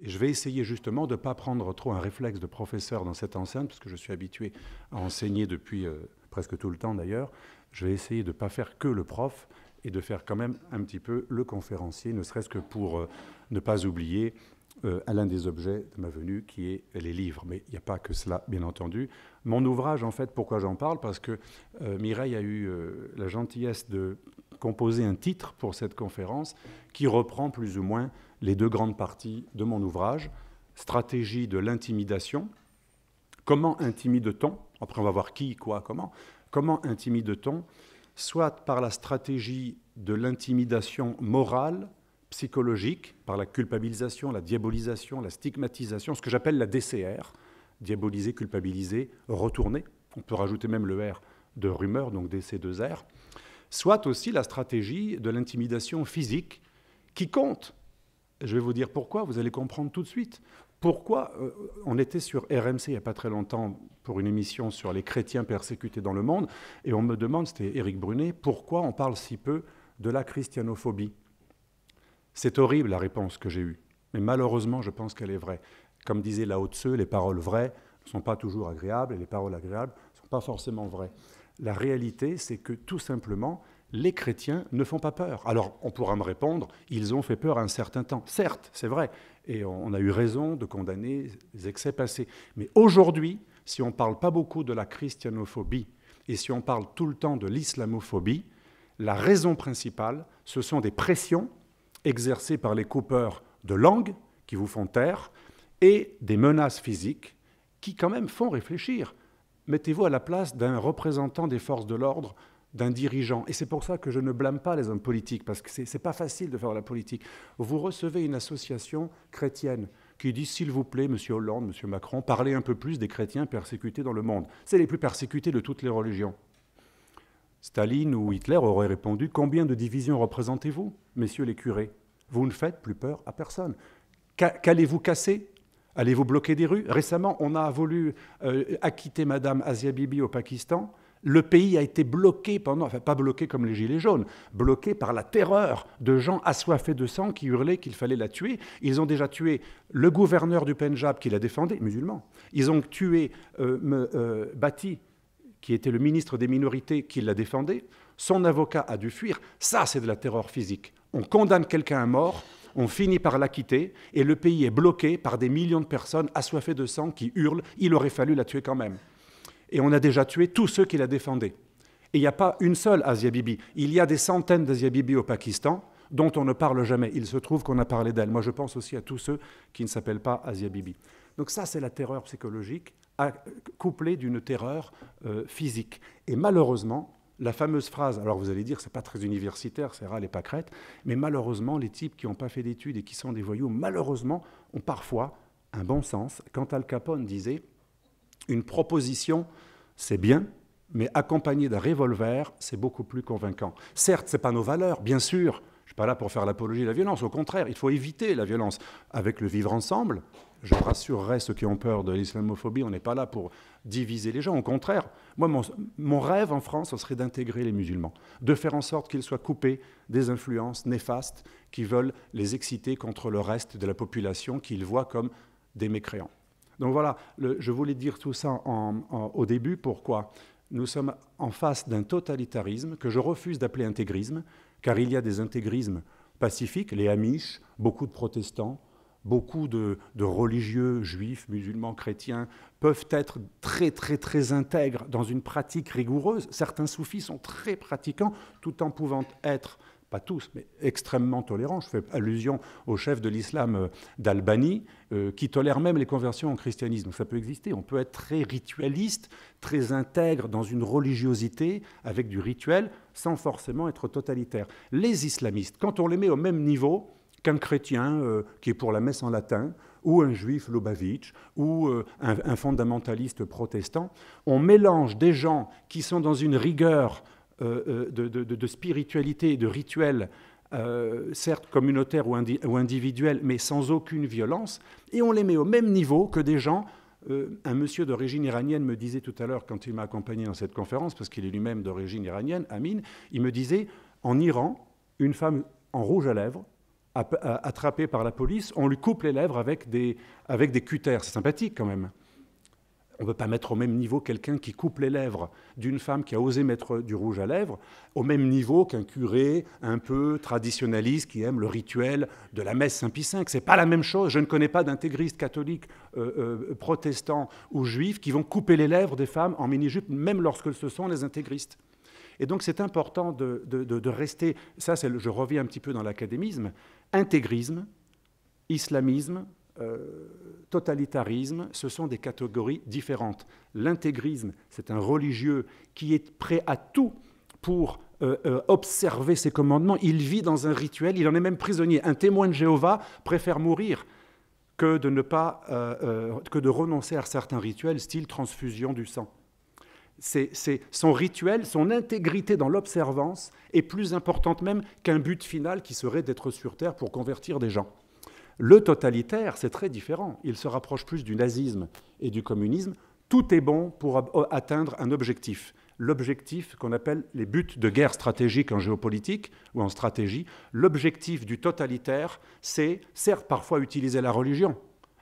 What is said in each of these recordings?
Et je vais essayer justement de ne pas prendre trop un réflexe de professeur dans cette enceinte, parce que je suis habitué à enseigner depuis presque tout le temps d'ailleurs. Je vais essayer de ne pas faire que le prof et de faire quand même un petit peu le conférencier, ne serait-ce que pour ne pas oublier l'un des objets de ma venue, qui est les livres. Mais il n'y a pas que cela, bien entendu. Mon ouvrage, en fait, pourquoi j'en parle? Parce que Mireille a eu la gentillesse de composer un titre pour cette conférence qui reprend plus ou moins les deux grandes parties de mon ouvrage. Stratégie de l'intimidation. Comment intimide-t-on? Après, on va voir qui, quoi, comment. Comment intimide-t-on? Soit par la stratégie de l'intimidation morale, psychologique, par la culpabilisation, la diabolisation, la stigmatisation, ce que j'appelle la DCR, diaboliser, culpabiliser, retourner. On peut rajouter même le R de rumeur, donc DC2R. Soit aussi la stratégie de l'intimidation physique qui compte. Je vais vous dire pourquoi, vous allez comprendre tout de suite. Pourquoi on était sur RMC il n'y a pas très longtemps pour une émission sur les chrétiens persécutés dans le monde, et on me demande, c'était Éric Brunet, pourquoi on parle si peu de la christianophobie. C'est horrible la réponse que j'ai eue, mais malheureusement je pense qu'elle est vraie. Comme disait Lao Tse, les paroles vraies ne sont pas toujours agréables, et les paroles agréables ne sont pas forcément vraies. La réalité, c'est que tout simplement, les chrétiens ne font pas peur. Alors, on pourra me répondre, ils ont fait peur un certain temps. Certes, c'est vrai, et on a eu raison de condamner les excès passés. Mais aujourd'hui, si on ne parle pas beaucoup de la christianophobie, et si on parle tout le temps de l'islamophobie, la raison principale, ce sont des pressions exercées par les coupeurs de langue qui vous font taire, et des menaces physiques qui quand même font réfléchir. Mettez-vous à la place d'un représentant des forces de l'ordre, d'un dirigeant. Et c'est pour ça que je ne blâme pas les hommes politiques, parce que ce n'est pas facile de faire de la politique. Vous recevez une association chrétienne qui dit, s'il vous plaît, M. Hollande, M. Macron, parlez un peu plus des chrétiens persécutés dans le monde. C'est les plus persécutés de toutes les religions. Staline ou Hitler auraient répondu, combien de divisions représentez-vous, messieurs les curés? Vous ne faites plus peur à personne. Qu'allez-vous casser? Allez-vous bloquer des rues? Récemment, on a voulu acquitter Madame Asia Bibi au Pakistan. Le pays a été bloqué pendant, enfin pas bloqué comme les Gilets jaunes, bloqué par la terreur de gens assoiffés de sang qui hurlaient qu'il fallait la tuer. Ils ont déjà tué le gouverneur du Pendjab qui la défendait, musulman. Ils ont tué Bhatti, qui était le ministre des minorités qui la défendait. Son avocat a dû fuir. Ça, c'est de la terreur physique. On condamne quelqu'un à mort, on finit par l'acquitter, et le pays est bloqué par des millions de personnes assoiffées de sang qui hurlent « il aurait fallu la tuer quand même ». Et on a déjà tué tous ceux qui la défendaient. Et il n'y a pas une seule Asia Bibi. Il y a des centaines d'Asia Bibi au Pakistan dont on ne parle jamais. Il se trouve qu'on a parlé d'elle. Moi, je pense aussi à tous ceux qui ne s'appellent pas Asia Bibi. Donc ça, c'est la terreur psychologique couplée d'une terreur physique. Et malheureusement, la fameuse phrase, alors vous allez dire, c'est pas très universitaire, c'est râle et pâquerette, mais malheureusement, les types qui n'ont pas fait d'études et qui sont des voyous, malheureusement, ont parfois un bon sens. Quand Al Capone disait une proposition, c'est bien, mais accompagné d'un revolver, c'est beaucoup plus convaincant. Certes, ce n'est pas nos valeurs, bien sûr. Je ne suis pas là pour faire l'apologie de la violence. Au contraire, il faut éviter la violence. Avec le vivre ensemble, je rassurerai ceux qui ont peur de l'islamophobie, on n'est pas là pour diviser les gens. Au contraire, moi, mon rêve en France, ce serait d'intégrer les musulmans, de faire en sorte qu'ils soient coupés des influences néfastes qui veulent les exciter contre le reste de la population qu'ils voient comme des mécréants. Donc voilà, je voulais dire tout ça au début. Pourquoi? Nous sommes en face d'un totalitarisme que je refuse d'appeler intégrisme, car il y a des intégrismes pacifiques, les Amish, beaucoup de protestants, beaucoup de religieux, juifs, musulmans, chrétiens, peuvent être très, très, très intègres dans une pratique rigoureuse. Certains soufis sont très pratiquants, tout en pouvant être, pas tous, mais extrêmement tolérants. Je fais allusion au chef de l'islam d'Albanie, qui tolère même les conversions au christianisme. Ça peut exister. On peut être très ritualiste, très intègre dans une religiosité, avec du rituel, sans forcément être totalitaire. Les islamistes, quand on les met au même niveau qu'un chrétien qui est pour la messe en latin, ou un juif Lubavitch, ou un fondamentaliste protestant, on mélange des gens qui sont dans une rigueur de spiritualité et de rituel, certes communautaire ou individuel, mais sans aucune violence, et on les met au même niveau que des gens. Un monsieur d'origine iranienne me disait tout à l'heure, quand il m'a accompagné dans cette conférence, parce qu'il est lui-même d'origine iranienne, Amin, il me disait, en Iran, une femme en rouge à lèvres, attrapé par la police, on lui coupe les lèvres avec des cutters. C'est sympathique quand même. On ne peut pas mettre au même niveau quelqu'un qui coupe les lèvres d'une femme qui a osé mettre du rouge à lèvres, au même niveau qu'un curé un peu traditionnaliste qui aime le rituel de la messe Saint-Pie V. Ce n'est pas la même chose. Je ne connais pas d'intégristes catholiques, protestants ou juifs qui vont couper les lèvres des femmes en mini-jupe, même lorsque ce sont les intégristes. Et donc c'est important de rester, ça je reviens un petit peu dans l'académisme, intégrisme, islamisme, totalitarisme, ce sont des catégories différentes. L'intégrisme, c'est un religieux qui est prêt à tout pour observer ses commandements. Il vit dans un rituel, il en est même prisonnier. Un témoin de Jéhovah préfère mourir que de renoncer à certains rituels, style transfusion du sang. C'est son rituel, son intégrité dans l'observance est plus importante même qu'un but final qui serait d'être sur Terre pour convertir des gens. Le totalitaire, c'est très différent. Il se rapproche plus du nazisme et du communisme. Tout est bon pour atteindre un objectif. L'objectif qu'on appelle les buts de guerre stratégique en géopolitique ou en stratégie. L'objectif du totalitaire, c'est certes parfois utiliser la religion,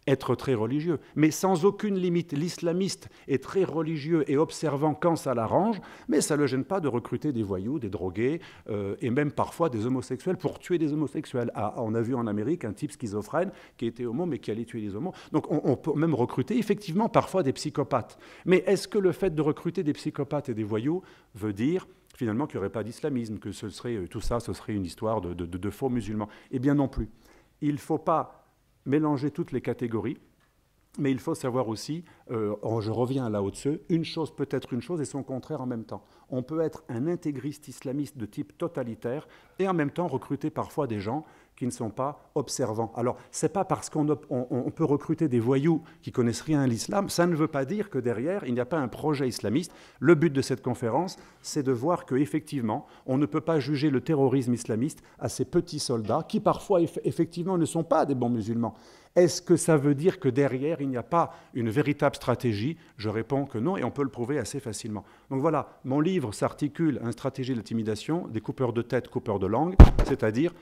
être très religieux, mais sans aucune limite. L'islamiste est très religieux et observant quand ça l'arrange, mais ça ne le gêne pas de recruter des voyous, des drogués, et même parfois des homosexuels pour tuer des homosexuels. On a vu en Amérique un type schizophrène qui était homo, mais qui allait tuer les homos. Donc on peut même recruter effectivement parfois des psychopathes. Mais est-ce que le fait de recruter des psychopathes et des voyous veut dire finalement qu'il n'y aurait pas d'islamisme, que tout ça, ce serait une histoire de faux musulmans? Eh bien non plus. Il ne faut pas mélanger toutes les catégories, mais il faut savoir aussi, je reviens à Lao Tse, une chose peut être une chose et son contraire en même temps. On peut être un intégriste islamiste de type totalitaire et en même temps recruter parfois des gens qui ne sont pas observants. Alors, ce n'est pas parce qu'on peut recruter des voyous qui connaissent rien à l'islam, ça ne veut pas dire que derrière, il n'y a pas un projet islamiste. Le but de cette conférence, c'est de voir qu'effectivement, on ne peut pas juger le terrorisme islamiste à ces petits soldats qui parfois, effectivement, ne sont pas des bons musulmans. Est-ce que ça veut dire que derrière, il n'y a pas une véritable stratégie? Je réponds que non, et on peut le prouver assez facilement. Donc voilà, mon livre s'articule en stratégie de l'intimidation, des coupeurs de tête, coupeurs de langue, c'est-à-dire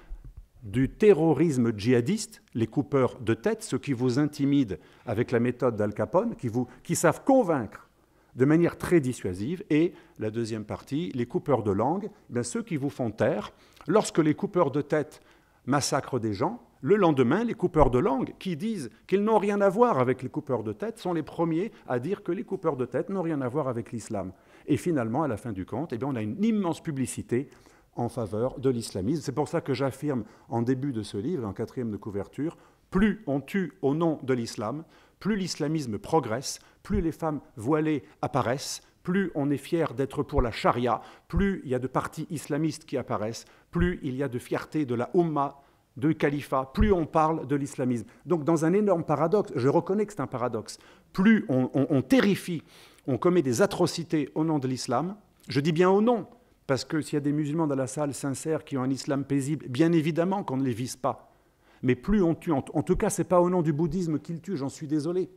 du terrorisme djihadiste, les coupeurs de tête, ceux qui vous intimident avec la méthode d'Al Capone, qui savent convaincre de manière très dissuasive, et la deuxième partie, les coupeurs de langue, bien, ceux qui vous font taire. Lorsque les coupeurs de tête massacrent des gens, le lendemain, les coupeurs de langue, qui disent qu'ils n'ont rien à voir avec les coupeurs de tête, sont les premiers à dire que les coupeurs de tête n'ont rien à voir avec l'islam. Et finalement, à la fin du compte, eh bien, on a une immense publicité en faveur de l'islamisme. C'est pour ça que j'affirme en début de ce livre, en 4e de couverture, plus on tue au nom de l'islam, plus l'islamisme progresse, plus les femmes voilées apparaissent, plus on est fier d'être pour la charia, plus il y a de partis islamistes qui apparaissent, plus il y a de fierté de la Ummah, de califat, plus on parle de l'islamisme. Donc dans un énorme paradoxe, je reconnais que c'est un paradoxe, plus on terrifie, on commet des atrocités au nom de l'islam, je dis bien au nom, parce que s'il y a des musulmans dans la salle sincères qui ont un islam paisible, bien évidemment qu'on ne les vise pas. Mais plus on tue, en tout cas, ce n'est pas au nom du bouddhisme qu'ils tuent, j'en suis désolé.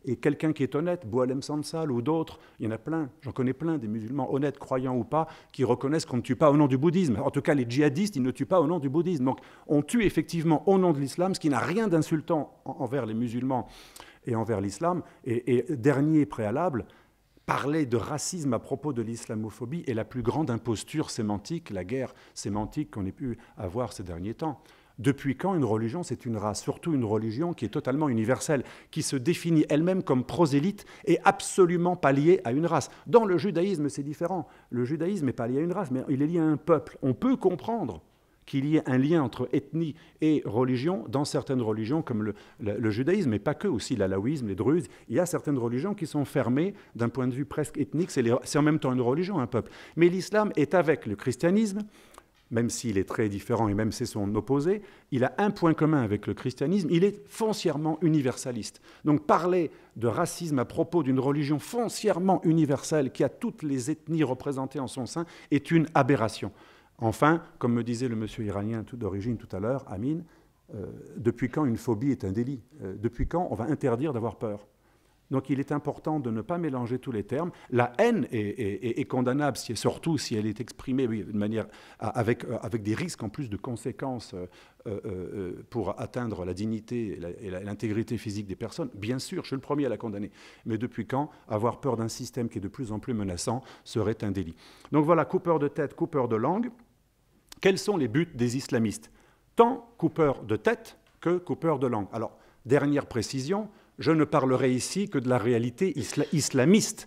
Et quelqu'un qui est honnête, Boualem Sansal ou d'autres, il y en a plein, j'en connais plein, des musulmans honnêtes, croyants ou pas, qui reconnaissent qu'on ne tue pas au nom du bouddhisme. En tout cas, les djihadistes, ils ne tuent pas au nom du bouddhisme. Donc on tue effectivement au nom de l'islam, ce qui n'a rien d'insultant envers les musulmans et envers l'islam. Et dernier préalable, parler de racisme à propos de l'islamophobie est la plus grande imposture sémantique, la guerre sémantique qu'on ait pu avoir ces derniers temps. Depuis quand une religion, c'est une race? Surtout une religion qui est totalement universelle, qui se définit elle-même comme prosélyte et absolument pas liée à une race. Dans le judaïsme, c'est différent. Le judaïsme n'est pas lié à une race, mais il est lié à un peuple. On peut comprendre qu'il y ait un lien entre ethnie et religion dans certaines religions comme le judaïsme, mais pas que, aussi l'alaouisme, les druzes. Il y a certaines religions qui sont fermées d'un point de vue presque ethnique, c'est en même temps une religion, un peuple. Mais l'islam est avec le christianisme, même s'il est très différent et même c'est son opposé, il a un point commun avec le christianisme, il est foncièrement universaliste. Donc parler de racisme à propos d'une religion foncièrement universelle qui a toutes les ethnies représentées en son sein est une aberration. Enfin, comme me disait le monsieur iranien d'origine tout à l'heure, Amin, depuis quand une phobie est un délit? Depuis quand on va interdire d'avoir peur? Donc il est important de ne pas mélanger tous les termes. La haine est condamnable, surtout si elle est exprimée de manière, avec des risques en plus de conséquences pour atteindre la dignité et l'intégrité physique des personnes. Bien sûr, je suis le premier à la condamner. Mais depuis quand avoir peur d'un système qui est de plus en plus menaçant serait un délit? Donc voilà, coupeur de tête, coupeur de langue. Quels sont les buts des islamistes? Tant coupeur de tête que coupeur de langue. Alors, dernière précision, je ne parlerai ici que de la réalité islamiste,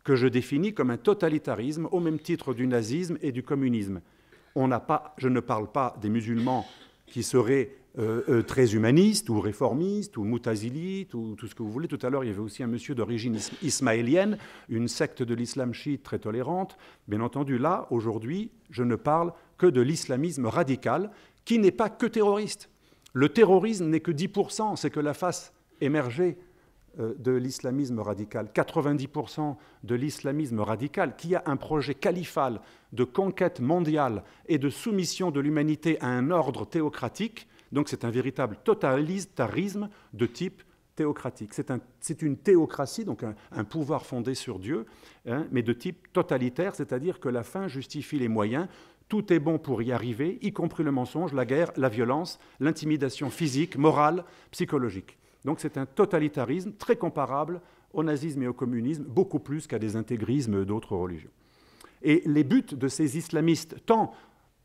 que je définis comme un totalitarisme au même titre du nazisme et du communisme. Je ne parle pas des musulmans qui seraient très humanistes ou réformistes ou moutazilites ou tout ce que vous voulez. Tout à l'heure, il y avait aussi un monsieur d'origine ismaélienne, une secte de l'islam chiite très tolérante. Bien entendu, là, aujourd'hui, je ne parle que de l'islamisme radical qui n'est pas que terroriste. Le terrorisme n'est que 10%, c'est que la face émergée de l'islamisme radical. 90% de l'islamisme radical, qui a un projet califal de conquête mondiale et de soumission de l'humanité à un ordre théocratique, donc c'est un véritable totalitarisme de type théocratique. C'est une théocratie, donc un pouvoir fondé sur Dieu, hein, mais de type totalitaire, c'est-à-dire que la fin justifie les moyens. Tout est bon pour y arriver, y compris le mensonge, la guerre, la violence, l'intimidation physique, morale, psychologique. Donc c'est un totalitarisme très comparable au nazisme et au communisme, beaucoup plus qu'à des intégrismes d'autres religions. Et les buts de ces islamistes, tant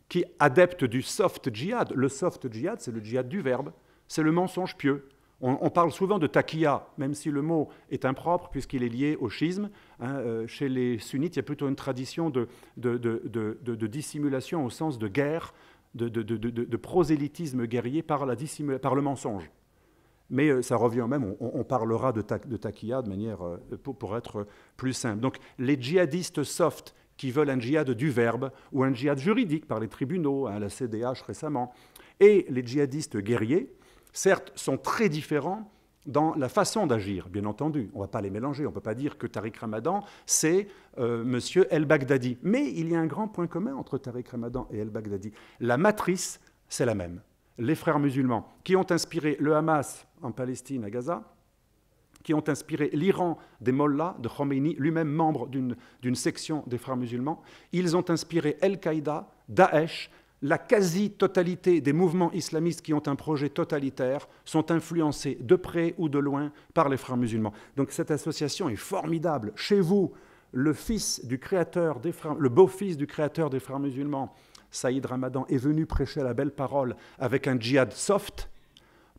qui adeptent du soft djihad, le soft djihad, c'est le djihad du verbe, c'est le mensonge pieux. On parle souvent de taqiyya, même si le mot est impropre puisqu'il est lié au schisme. Hein, chez les sunnites, il y a plutôt une tradition de dissimulation au sens de guerre, de prosélytisme guerrier par le mensonge. Mais ça revient au même, on parlera de taqiyya de manière, pour être plus simple. Donc les djihadistes soft qui veulent un djihad du verbe ou un djihad juridique par les tribunaux, hein, la CDH récemment, et les djihadistes guerriers, certes, sont très différents dans la façon d'agir, bien entendu. On ne va pas les mélanger. On ne peut pas dire que Tariq Ramadan, c'est Monsieur El-Baghdadi. Mais il y a un grand point commun entre Tariq Ramadan et El-Baghdadi. La matrice, c'est la même. Les frères musulmans, qui ont inspiré le Hamas en Palestine, à Gaza, qui ont inspiré l'Iran des mollahs, de Khomeini, lui-même membre d'une section des frères musulmans, ils ont inspiré Al-Qaïda, Daesh. La quasi-totalité des mouvements islamistes qui ont un projet totalitaire sont influencés de près ou de loin par les frères musulmans. Donc cette association est formidable. Chez vous, le fils du créateur des frères, le beau-fils du créateur des frères musulmans, Saïd Ramadan, est venu prêcher la belle parole avec un djihad soft,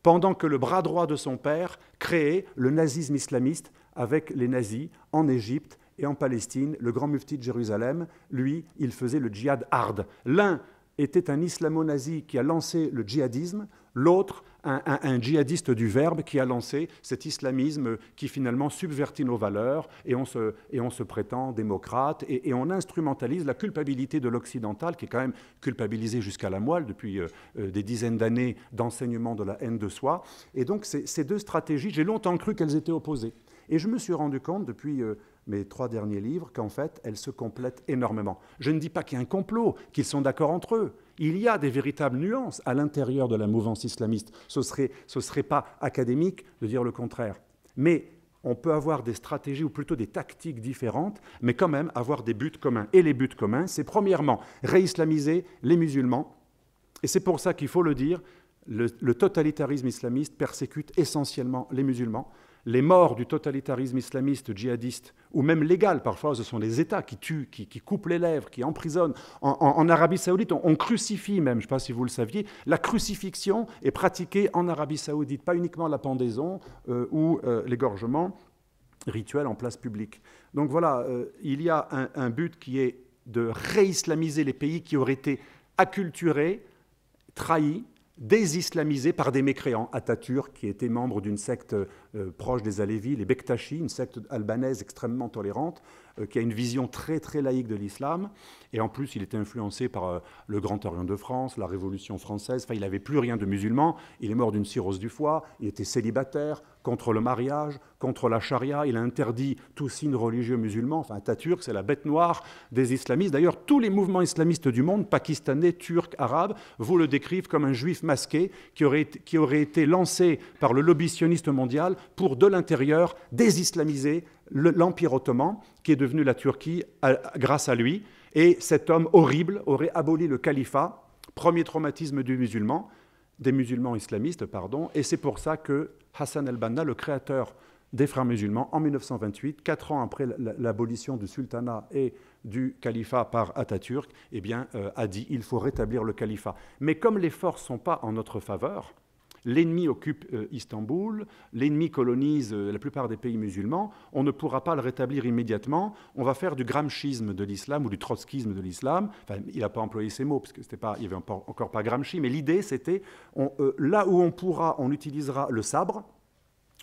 pendant que le bras droit de son père créait le nazisme islamiste avec les nazis en Égypte et en Palestine. Le grand mufti de Jérusalem, lui, il faisait le djihad hard. L'un était un islamo-nazi qui a lancé le djihadisme, l'autre un djihadiste du verbe qui a lancé cet islamisme qui finalement subvertit nos valeurs et on se prétend démocrate et on instrumentalise la culpabilité de l'occidental qui est quand même culpabilisé jusqu'à la moelle depuis des dizaines d'années d'enseignement de la haine de soi. Et donc ces deux stratégies, j'ai longtemps cru qu'elles étaient opposées. Et je me suis rendu compte depuis mes 3 derniers livres qu'en fait, elles se complètent énormément. Je ne dis pas qu'il y a un complot, qu'ils sont d'accord entre eux. Il y a des véritables nuances à l'intérieur de la mouvance islamiste. Ce serait pas académique de dire le contraire. Mais on peut avoir des stratégies ou plutôt des tactiques différentes, mais quand même avoir des buts communs. Et les buts communs, c'est premièrement réislamiser les musulmans. Et c'est pour ça qu'il faut le dire, le totalitarisme islamiste persécute essentiellement les musulmans. Les morts du totalitarisme islamiste djihadiste, ou même légal, parfois ce sont les États qui tuent, qui coupent les lèvres, qui emprisonnent. En Arabie Saoudite, on crucifie même, je ne sais pas si vous le saviez, la crucifixion est pratiquée en Arabie Saoudite, pas uniquement la pendaison ou l'égorgement rituel en place publique. Donc voilà, il y a un but qui est de réislamiser les pays qui auraient été acculturés, trahis, désislamisés par des mécréants. Atatürk, qui était membre d'une secte proche des Alévis, les Bektashi, une secte albanaise extrêmement tolérante, qui a une vision très très laïque de l'islam. Et en plus, il était influencé par le Grand Orient de France, la Révolution française. Enfin, il n'avait plus rien de musulman. Il est mort d'une cirrhose du foie. Il était célibataire. contre le mariage, contre la charia. Il a interdit tout signe religieux musulman. Enfin, Atatürk, c'est la bête noire des islamistes. D'ailleurs, tous les mouvements islamistes du monde, pakistanais, turcs, arabes, vous le décrivent comme un juif masqué qui aurait été lancé par le lobby sioniste mondial pour, de l'intérieur, désislamiser l'Empire ottoman, qui est devenu la Turquie grâce à lui. Et cet homme horrible aurait aboli le califat, premier traumatisme des musulmans islamistes, pardon. Et c'est pour ça que Hassan el-Banna, le créateur des Frères musulmans, en 1928, 4 ans après l'abolition du sultanat et du califat par Atatürk, eh bien, a dit il faut rétablir le califat. Mais comme les forces ne sont pas en notre faveur, l'ennemi occupe Istanbul, l'ennemi colonise la plupart des pays musulmans, on ne pourra pas le rétablir immédiatement, on va faire du gramscisme de l'islam ou du trotskisme de l'islam. Enfin, il n'a pas employé ces mots, parce qu'il n'y avait encore pas Gramsci, mais l'idée c'était, là où on pourra, on utilisera le sabre,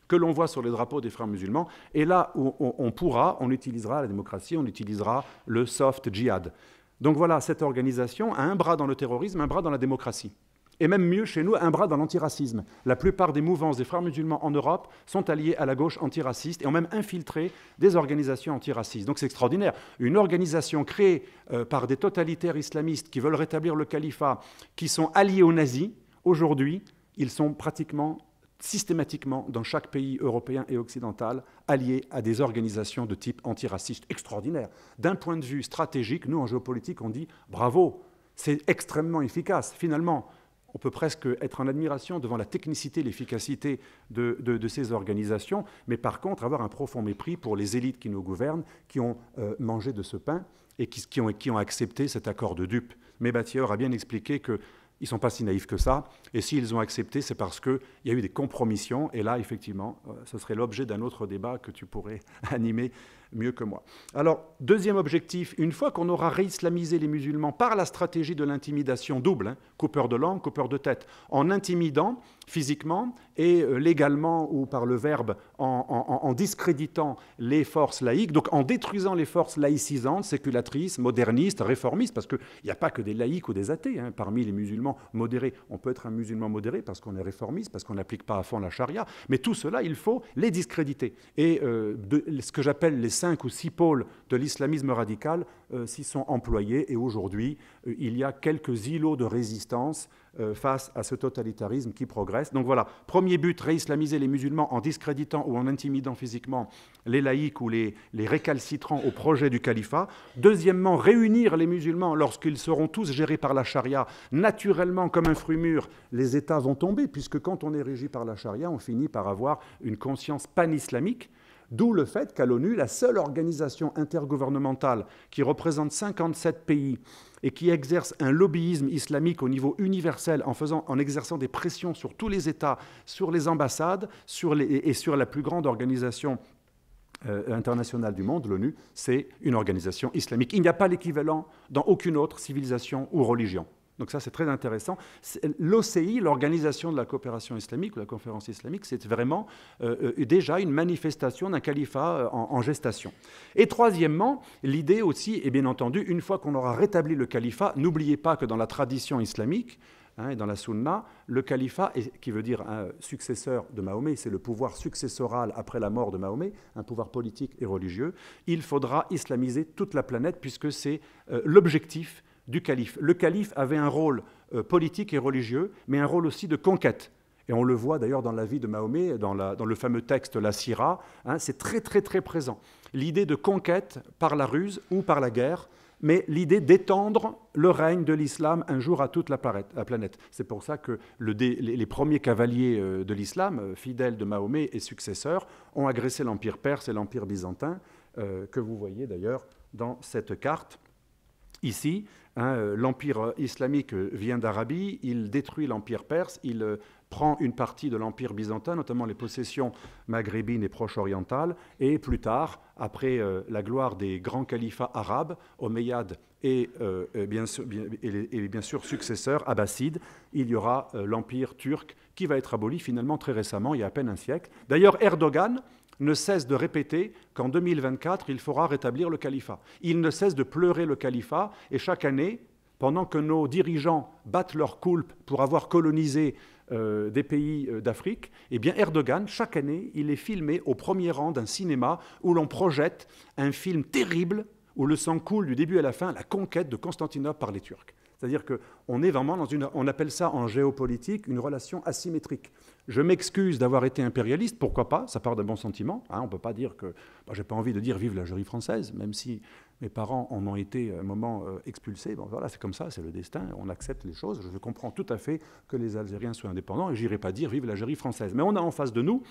que l'on voit sur les drapeaux des Frères musulmans, et là où on pourra, on utilisera la démocratie, on utilisera le soft djihad. Donc voilà, cette organisation a un bras dans le terrorisme, un bras dans la démocratie. Et même mieux, chez nous, un bras dans l'antiracisme. La plupart des mouvances des Frères musulmans en Europe sont alliées à la gauche antiraciste et ont même infiltré des organisations antiracistes. Donc c'est extraordinaire. Une organisation créée par des totalitaires islamistes qui veulent rétablir le califat, qui sont alliés aux nazis, aujourd'hui, ils sont pratiquement systématiquement, dans chaque pays européen et occidental, alliés à des organisations de type antiraciste. Extraordinaire. D'un point de vue stratégique, nous, en géopolitique, on dit « bravo ». C'est extrêmement efficace. Finalement, on peut presque être en admiration devant la technicité, l'efficacité de ces organisations, mais par contre avoir un profond mépris pour les élites qui nous gouvernent, qui ont mangé de ce pain et qui ont accepté cet accord de dupes. Mais Batior a bien expliqué qu'ils ne sont pas si naïfs que ça, et s'ils ont accepté, c'est parce qu'il y a eu des compromissions, et là, effectivement, ce serait l'objet d'un autre débat que tu pourrais animer mieux que moi. Alors, deuxième objectif, une fois qu'on aura réislamisé les musulmans par la stratégie de l'intimidation double, hein, coupeur de langue, coupeur de tête, en intimidant physiquement et légalement ou par le verbe en discréditant les forces laïques, donc en détruisant les forces laïcisantes, séculatrices, modernistes, réformistes, parce qu'il n'y a pas que des laïcs ou des athées hein, parmi les musulmans modérés. On peut être un musulman modéré parce qu'on est réformiste, parce qu'on n'applique pas à fond la charia, mais tout cela, il faut les discréditer. Et ce que j'appelle les 5 ou 6 pôles de l'islamisme radical s'y sont employés, et aujourd'hui, il y a quelques îlots de résistance face à ce totalitarisme qui progresse. Donc voilà, premier but, réislamiser les musulmans en discréditant ou en intimidant physiquement les laïcs ou les récalcitrants au projet du califat. Deuxièmement, réunir les musulmans lorsqu'ils seront tous gérés par la charia. Naturellement, comme un fruit mûr, les États vont tomber, puisque quand on est régi par la charia, on finit par avoir une conscience pan-islamique. D'où le fait qu'à l'ONU, la seule organisation intergouvernementale qui représente 57 pays et qui exerce un lobbyisme islamique au niveau universel en exerçant des pressions sur tous les États, sur les ambassades et sur la plus grande organisation internationale du monde, l'ONU, c'est une organisation islamique. Il n'y a pas l'équivalent dans aucune autre civilisation ou religion. Donc ça, c'est très intéressant. L'OCI, l'Organisation de la coopération islamique, ou la conférence islamique, c'est vraiment déjà une manifestation d'un califat en gestation. Et troisièmement, l'idée aussi, et bien entendu, une fois qu'on aura rétabli le califat, n'oubliez pas que dans la tradition islamique, et dans la sunna, le califat, qui veut dire un successeur de Mahomet, c'est le pouvoir successoral après la mort de Mahomet, un pouvoir politique et religieux, il faudra islamiser toute la planète puisque c'est l'objectif du calife. Le calife avait un rôle politique et religieux, mais un rôle aussi de conquête. Et on le voit d'ailleurs dans la vie de Mahomet, dans le fameux texte La Sira, hein, c'est très très très présent. L'idée de conquête par la ruse ou par la guerre, mais l'idée d'étendre le règne de l'islam un jour à toute la planète. C'est pour ça que les premiers cavaliers de l'islam, fidèles de Mahomet et successeurs, ont agressé l'Empire perse et l'Empire byzantin, que vous voyez d'ailleurs dans cette carte. Ici, hein, l'Empire islamique vient d'Arabie, il détruit l'Empire perse, il prend une partie de l'Empire byzantin, notamment les possessions maghrébines et proche-orientales, et plus tard, après la gloire des grands califats arabes, Omeyyades et bien sûr successeurs abbassides, il y aura l'Empire turc qui va être aboli finalement très récemment, il y a à peine un siècle. D'ailleurs, Erdogan ne cesse de répéter qu'en 2024, il faudra rétablir le califat. Il ne cesse de pleurer le califat, et chaque année, pendant que nos dirigeants battent leur coulpe pour avoir colonisé des pays d'Afrique, eh bien Erdogan, chaque année, il est filmé au premier rang d'un cinéma où l'on projette un film terrible où le sang coule du début à la fin, la conquête de Constantinople par les Turcs. C'est-à-dire qu'on est vraiment dans on appelle ça en géopolitique une relation asymétrique. Je m'excuse d'avoir été impérialiste, pourquoi pas, ça part d'un bon sentiment. Hein, on ne peut pas dire que... j'ai pas envie de dire vive l'Algérie française, même si mes parents en ont été à un moment expulsés. Bon, voilà, c'est comme ça, c'est le destin, on accepte les choses. Je comprends tout à fait que les Algériens soient indépendants et je n'irai pas dire vive l'Algérie française. Mais on a en face de nous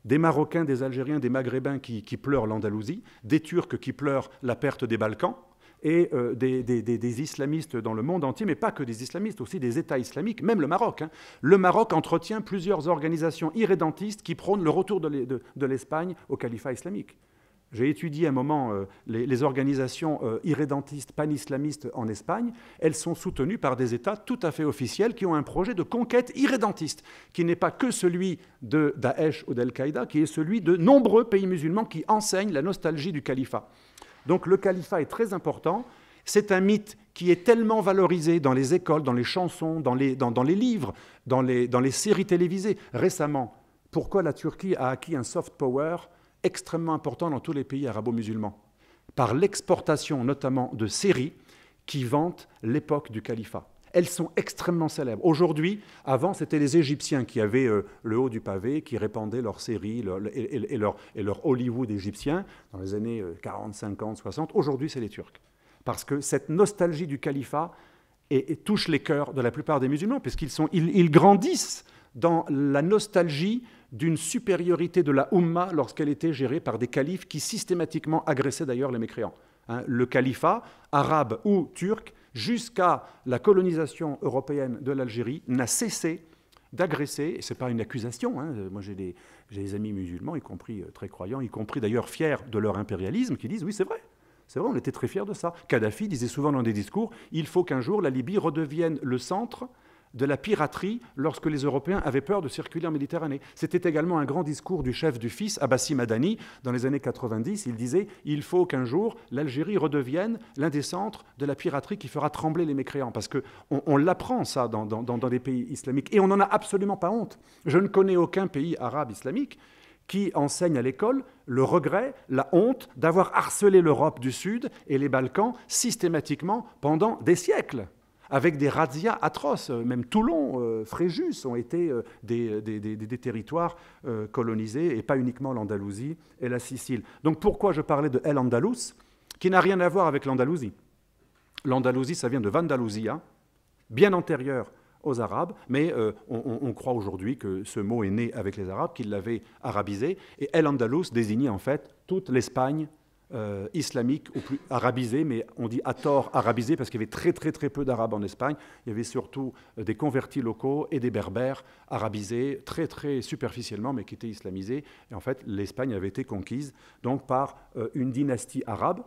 des Marocains, des Algériens, des Maghrébins qui pleurent l'Andalousie, des Turcs qui pleurent la perte des Balkans, et des islamistes dans le monde entier, mais pas que des islamistes, aussi des États islamiques, même le Maroc. Hein. Le Maroc entretient plusieurs organisations irrédentistes qui prônent le retour de l'Espagne au califat islamique. J'ai étudié un moment les organisations irrédentistes, pan-islamistes en Espagne. Elles sont soutenues par des États tout à fait officiels qui ont un projet de conquête irrédentiste, qui n'est pas que celui de Daesh ou d'Al-Qaïda, qui est celui de nombreux pays musulmans qui enseignent la nostalgie du califat. Donc le califat est très important. C'est un mythe qui est tellement valorisé dans les écoles, dans les chansons, dans les livres, dans les séries télévisées. Récemment, pourquoi la Turquie a acquis un soft power extrêmement important dans tous les pays arabo-musulmans? Par l'exportation notamment de séries qui vantent l'époque du califat. Elles sont extrêmement célèbres. Aujourd'hui, avant, c'était les Égyptiens qui avaient le haut du pavé, qui répandaient leurs séries et leur Hollywood égyptien dans les années 40, 50, 60. Aujourd'hui, c'est les Turcs. Parce que cette nostalgie du califat touche les cœurs de la plupart des musulmans, puisqu'ils grandissent dans la nostalgie d'une supériorité de la Oumma lorsqu'elle était gérée par des califes qui systématiquement agressaient d'ailleurs les mécréants. Hein, le califat, arabe ou turc, jusqu'à la colonisation européenne de l'Algérie, n'a cessé d'agresser, et ce n'est pas une accusation, hein, moi j'ai des amis musulmans, y compris très croyants, y compris d'ailleurs fiers de leur impérialisme, qui disent oui c'est vrai, on était très fiers de ça. Kadhafi disait souvent dans des discours, il faut qu'un jour la Libye redevienne le centre de la piraterie lorsque les Européens avaient peur de circuler en Méditerranée. C'était également un grand discours du chef du FIS, Abbassi Madani, dans les années 90. Il disait « Il faut qu'un jour, l'Algérie redevienne l'un des centres de la piraterie qui fera trembler les mécréants. » Parce qu'on l'apprend, ça, dans des pays islamiques. Et on n'en a absolument pas honte. Je ne connais aucun pays arabe islamique qui enseigne à l'école le regret, la honte d'avoir harcelé l'Europe du Sud et les Balkans systématiquement pendant des siècles, avec des razzias atroces. Même Toulon, Fréjus ont été des territoires colonisés, et pas uniquement l'Andalousie et la Sicile. Donc pourquoi je parlais de El Andalus, qui n'a rien à voir avec l'Andalousie. L'Andalousie, ça vient de Vandalousia, bien antérieur aux Arabes, mais on croit aujourd'hui que ce mot est né avec les Arabes, qu'ils l'avaient arabisé, et El Andalus désignait en fait toute l'Espagne islamique, ou plus arabisée, mais on dit à tort arabisée parce qu'il y avait très très peu d'Arabes en Espagne. Il y avait surtout des convertis locaux et des berbères arabisés très très superficiellement, mais qui étaient islamisés. Et en fait, l'Espagne avait été conquise donc par une dynastie arabe,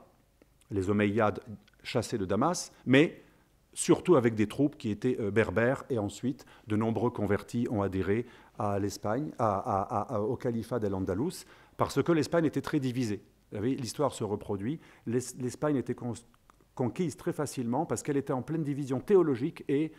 les Omeyyades chassés de Damas, mais surtout avec des troupes qui étaient berbères, et ensuite de nombreux convertis ont adhéré à l'Espagne, au califat d'Al-Andalus, parce que l'Espagne était très divisée. L'histoire se reproduit. L'Espagne était conquise très facilement parce qu'elle était en pleine division théologique et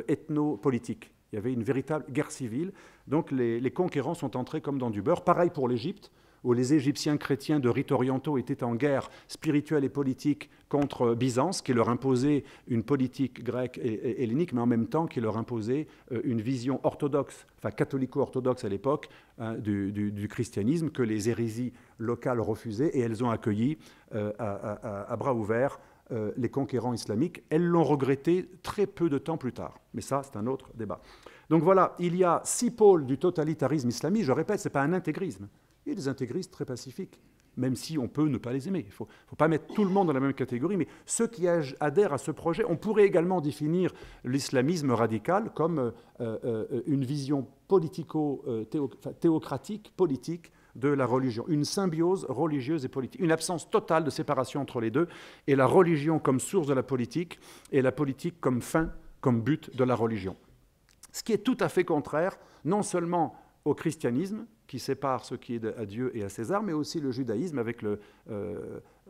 ethno-politique. Il y avait une véritable guerre civile. Donc les conquérants sont entrés comme dans du beurre. Pareil pour l'Égypte, où les Égyptiens chrétiens de rites orientaux étaient en guerre spirituelle et politique contre Byzance, qui leur imposait une politique grecque et hellénique, mais en même temps qui leur imposait une vision orthodoxe, enfin catholico-orthodoxe à l'époque, du christianisme, que les hérésies locales refusaient, et elles ont accueilli à bras ouverts les conquérants islamiques. Elles l'ont regretté très peu de temps plus tard. Mais ça, c'est un autre débat. Donc voilà, il y a 6 pôles du totalitarisme islamique. Je répète, ce n'est pas un intégrisme. Il y a des intégristes très pacifiques, même si on peut ne pas les aimer. Il ne faut pas mettre tout le monde dans la même catégorie, mais ceux qui adhèrent à ce projet, on pourrait également définir l'islamisme radical comme une vision théocratique, politique de la religion, une symbiose religieuse et politique, une absence totale de séparation entre les deux, et la religion comme source de la politique, et la politique comme fin, comme but de la religion. Ce qui est tout à fait contraire, non seulement au christianisme, qui sépare ce qui est à Dieu et à César, mais aussi le judaïsme avec le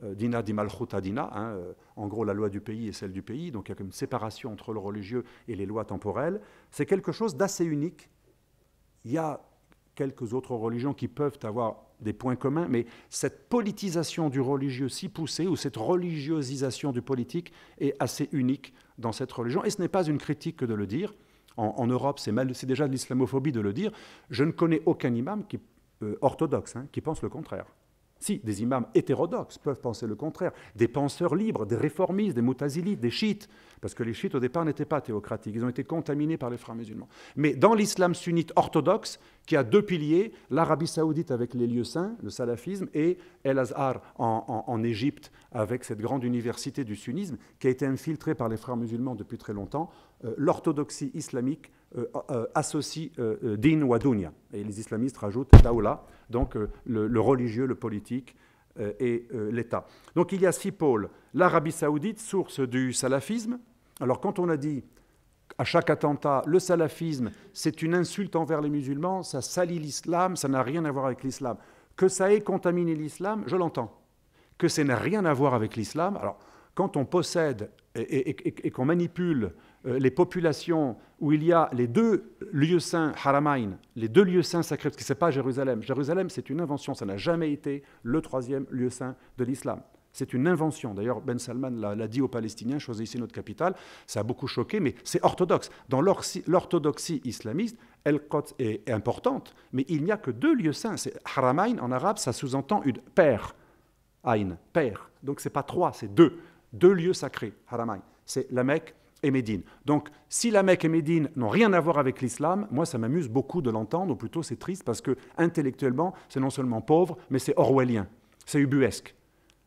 dina di malchuta dina, en gros la loi du pays et celle du pays, donc il y a comme une séparation entre le religieux et les lois temporelles. C'est quelque chose d'assez unique. Il y a quelques autres religions qui peuvent avoir des points communs, mais cette politisation du religieux si poussée, ou cette religiosisation du politique, est assez unique dans cette religion. Et ce n'est pas une critique que de le dire. En Europe, c'est déjà de l'islamophobie de le dire. Je ne connais aucun imam orthodoxe qui pense le contraire. Si, des imams hétérodoxes peuvent penser le contraire, des penseurs libres, des réformistes, des moutazilites, des chiites, parce que les chiites au départ n'étaient pas théocratiques, ils ont été contaminés par les frères musulmans. Mais dans l'islam sunnite orthodoxe, qui a deux piliers, l'Arabie saoudite avec les lieux saints, le salafisme, et El-Azhar en Égypte avec cette grande université du sunnisme, qui a été infiltrée par les frères musulmans depuis très longtemps, l'orthodoxie islamique associe din wa dunya, et les islamistes rajoutent daoula, donc le religieux, le politique et l'État. Donc il y a 6 pôles. L'Arabie saoudite, source du salafisme. Alors quand on a dit à chaque attentat, le salafisme, c'est une insulte envers les musulmans, ça salit l'islam, ça n'a rien à voir avec l'islam. Que ça ait contaminé l'islam, je l'entends. Que ça n'a rien à voir avec l'islam, alors quand on possède et qu'on manipule les populations où il y a les 2 lieux saints haramain, les 2 lieux saints sacrés, parce que ce n'est pas Jérusalem. Jérusalem, c'est une invention, ça n'a jamais été le 3e lieu saint de l'islam. C'est une invention. D'ailleurs, Ben Salman l'a dit aux Palestiniens, choisissez notre capitale. Ça a beaucoup choqué, mais c'est orthodoxe. Dans l'orthodoxie islamiste, El-Quds est importante, mais il n'y a que 2 lieux saints. Haramain, en arabe, ça sous-entend une paire. Aïn, paire. Donc ce n'est pas 3, c'est 2. 2 lieux sacrés, Haramain. C'est la Mecque et Médine. Donc, si la Mecque et Médine n'ont rien à voir avec l'islam, moi, ça m'amuse beaucoup de l'entendre, ou plutôt c'est triste, parce que intellectuellement, c'est non seulement pauvre, mais c'est orwellien, c'est ubuesque.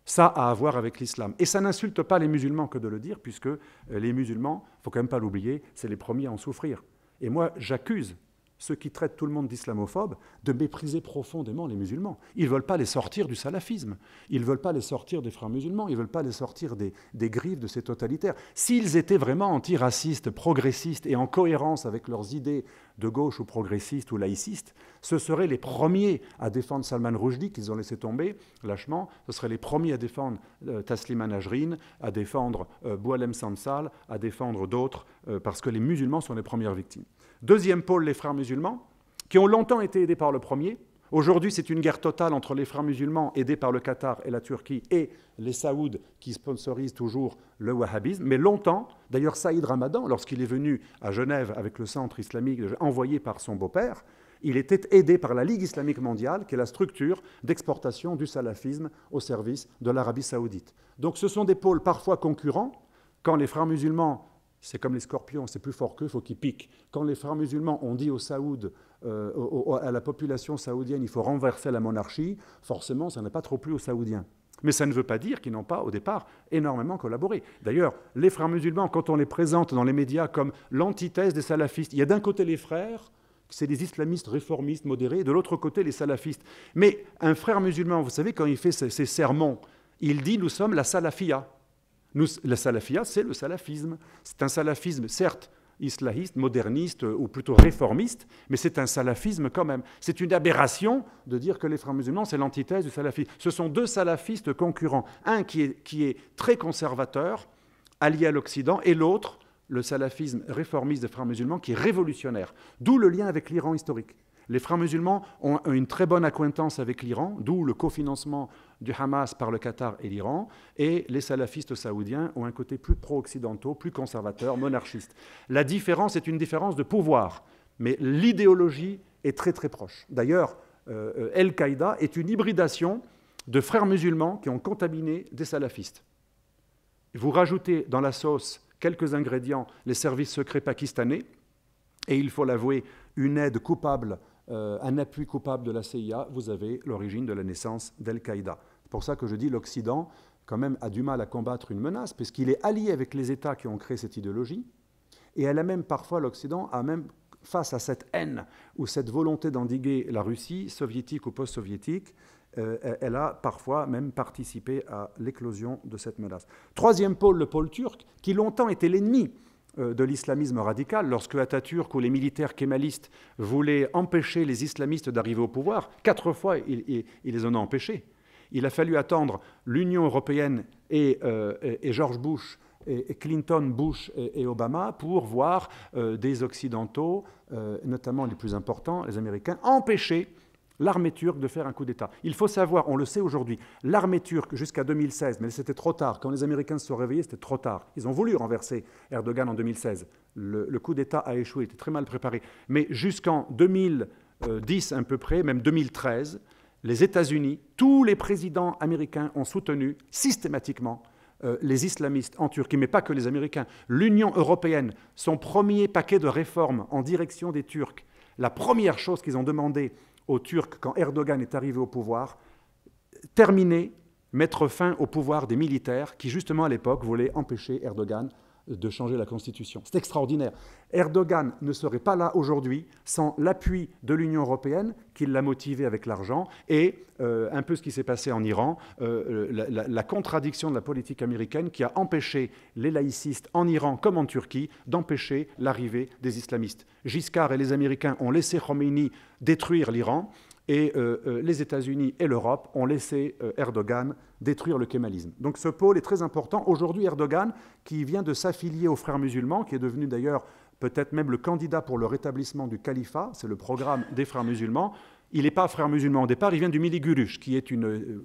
Ça a à voir avec l'islam. Et ça n'insulte pas les musulmans que de le dire, puisque les musulmans, il ne faut quand même pas l'oublier, c'est les premiers à en souffrir. Et moi, j'accuse ceux qui traitent tout le monde d'islamophobes, de mépriser profondément les musulmans. Ils ne veulent pas les sortir du salafisme, ils ne veulent pas les sortir des frères musulmans, ils ne veulent pas les sortir des griffes de ces totalitaires. S'ils étaient vraiment antiracistes, progressistes et en cohérence avec leurs idées de gauche ou progressistes ou laïcistes, ce seraient les premiers à défendre Salman Rushdie, qu'ils ont laissé tomber lâchement, ce seraient les premiers à défendre Taslima Najrin, à défendre Boualem Sansal, à défendre d'autres, parce que les musulmans sont les premières victimes. Deuxième pôle, les frères musulmans, qui ont longtemps été aidés par le premier. Aujourd'hui, c'est une guerre totale entre les frères musulmans aidés par le Qatar et la Turquie et les Saouds qui sponsorisent toujours le wahhabisme. Mais longtemps, d'ailleurs Saïd Ramadan, lorsqu'il est venu à Genève avec le centre islamique envoyé par son beau-père, il était aidé par la Ligue islamique mondiale, qui est la structure d'exportation du salafisme au service de l'Arabie saoudite. Donc ce sont des pôles parfois concurrents. Quand les frères musulmans, c'est comme les scorpions, c'est plus fort qu'eux, il faut qu'ils piquent. Quand les frères musulmans ont dit aux Saouds, à la population saoudienne, il faut renverser la monarchie, forcément, ça n'a pas trop plu aux Saoudiens. Mais ça ne veut pas dire qu'ils n'ont pas, au départ, énormément collaboré. D'ailleurs, les frères musulmans, quand on les présente dans les médias comme l'antithèse des salafistes, il y a d'un côté les frères, c'est des islamistes réformistes, modérés, et de l'autre côté les salafistes. Mais un frère musulman, vous savez, quand il fait ses sermons, il dit « nous sommes la salafia ». La salafia, c'est le salafisme. C'est un salafisme, certes, islahiste, moderniste ou plutôt réformiste, mais c'est un salafisme quand même. C'est une aberration de dire que les frères musulmans, c'est l'antithèse du salafisme. Ce sont 2 salafistes concurrents. Un qui est très conservateur, allié à l'Occident, et l'autre, le salafisme réformiste des frères musulmans, qui est révolutionnaire. D'où le lien avec l'Iran historique. Les frères musulmans ont une très bonne acquaintance avec l'Iran, d'où le cofinancement du Hamas par le Qatar et l'Iran, et les salafistes saoudiens ont un côté plus pro-occidentaux, plus conservateur, monarchiste. La différence est une différence de pouvoir, mais l'idéologie est très très proche. D'ailleurs, Al-Qaïda est une hybridation de frères musulmans qui ont contaminé des salafistes. Vous rajoutez dans la sauce quelques ingrédients, les services secrets pakistanais, et il faut l'avouer, une aide coupable, un appui coupable de la CIA, vous avez l'origine de la naissance d'Al-Qaïda. C'est pour ça que je dis l'Occident, quand même, a du mal à combattre une menace, puisqu'il est allié avec les États qui ont créé cette idéologie, et elle a même parfois, l'Occident, a même, face à cette haine ou cette volonté d'endiguer la Russie, soviétique ou post-soviétique, elle a parfois même participé à l'éclosion de cette menace. Troisième pôle, le pôle turc, qui longtemps était l'ennemi de l'islamisme radical. Lorsque Atatürk ou les militaires kémalistes voulaient empêcher les islamistes d'arriver au pouvoir, 4 fois, ils les en ont empêchés. Il a fallu attendre l'Union européenne et George Bush, et Clinton, Bush et Obama pour voir des Occidentaux, notamment les plus importants, les Américains, empêcher l'armée turque de faire un coup d'État. Il faut savoir, on le sait aujourd'hui, l'armée turque jusqu'à 2016, mais c'était trop tard. Quand les Américains se sont réveillés, c'était trop tard. Ils ont voulu renverser Erdogan en 2016. Le coup d'État a échoué, il était très mal préparé. Mais jusqu'en 2010 à peu près, même 2013, les États-Unis, tous les présidents américains ont soutenu systématiquement les islamistes en Turquie, mais pas que les Américains. L'Union européenne, son premier paquet de réformes en direction des Turcs, la première chose qu'ils ont demandé aux Turcs quand Erdogan est arrivé au pouvoir, terminer, mettre fin au pouvoir des militaires qui, justement, à l'époque, voulaient empêcher Erdogan de changer la Constitution. C'est extraordinaire. Erdogan ne serait pas là aujourd'hui sans l'appui de l'Union européenne, qui l'a motivé avec l'argent, et un peu ce qui s'est passé en Iran, la contradiction de la politique américaine qui a empêché les laïcistes en Iran comme en Turquie d'empêcher l'arrivée des islamistes. Giscard et les Américains ont laissé Khomeini détruire l'Iran, et les États-Unis et l'Europe ont laissé Erdogan détruire le kémalisme. Donc ce pôle est très important. Aujourd'hui, Erdogan, qui vient de s'affilier aux frères musulmans, qui est devenu d'ailleurs peut-être même le candidat pour le rétablissement du califat, c'est le programme des frères musulmans, il n'est pas frère musulman au départ, il vient du Millî Görüş, qui est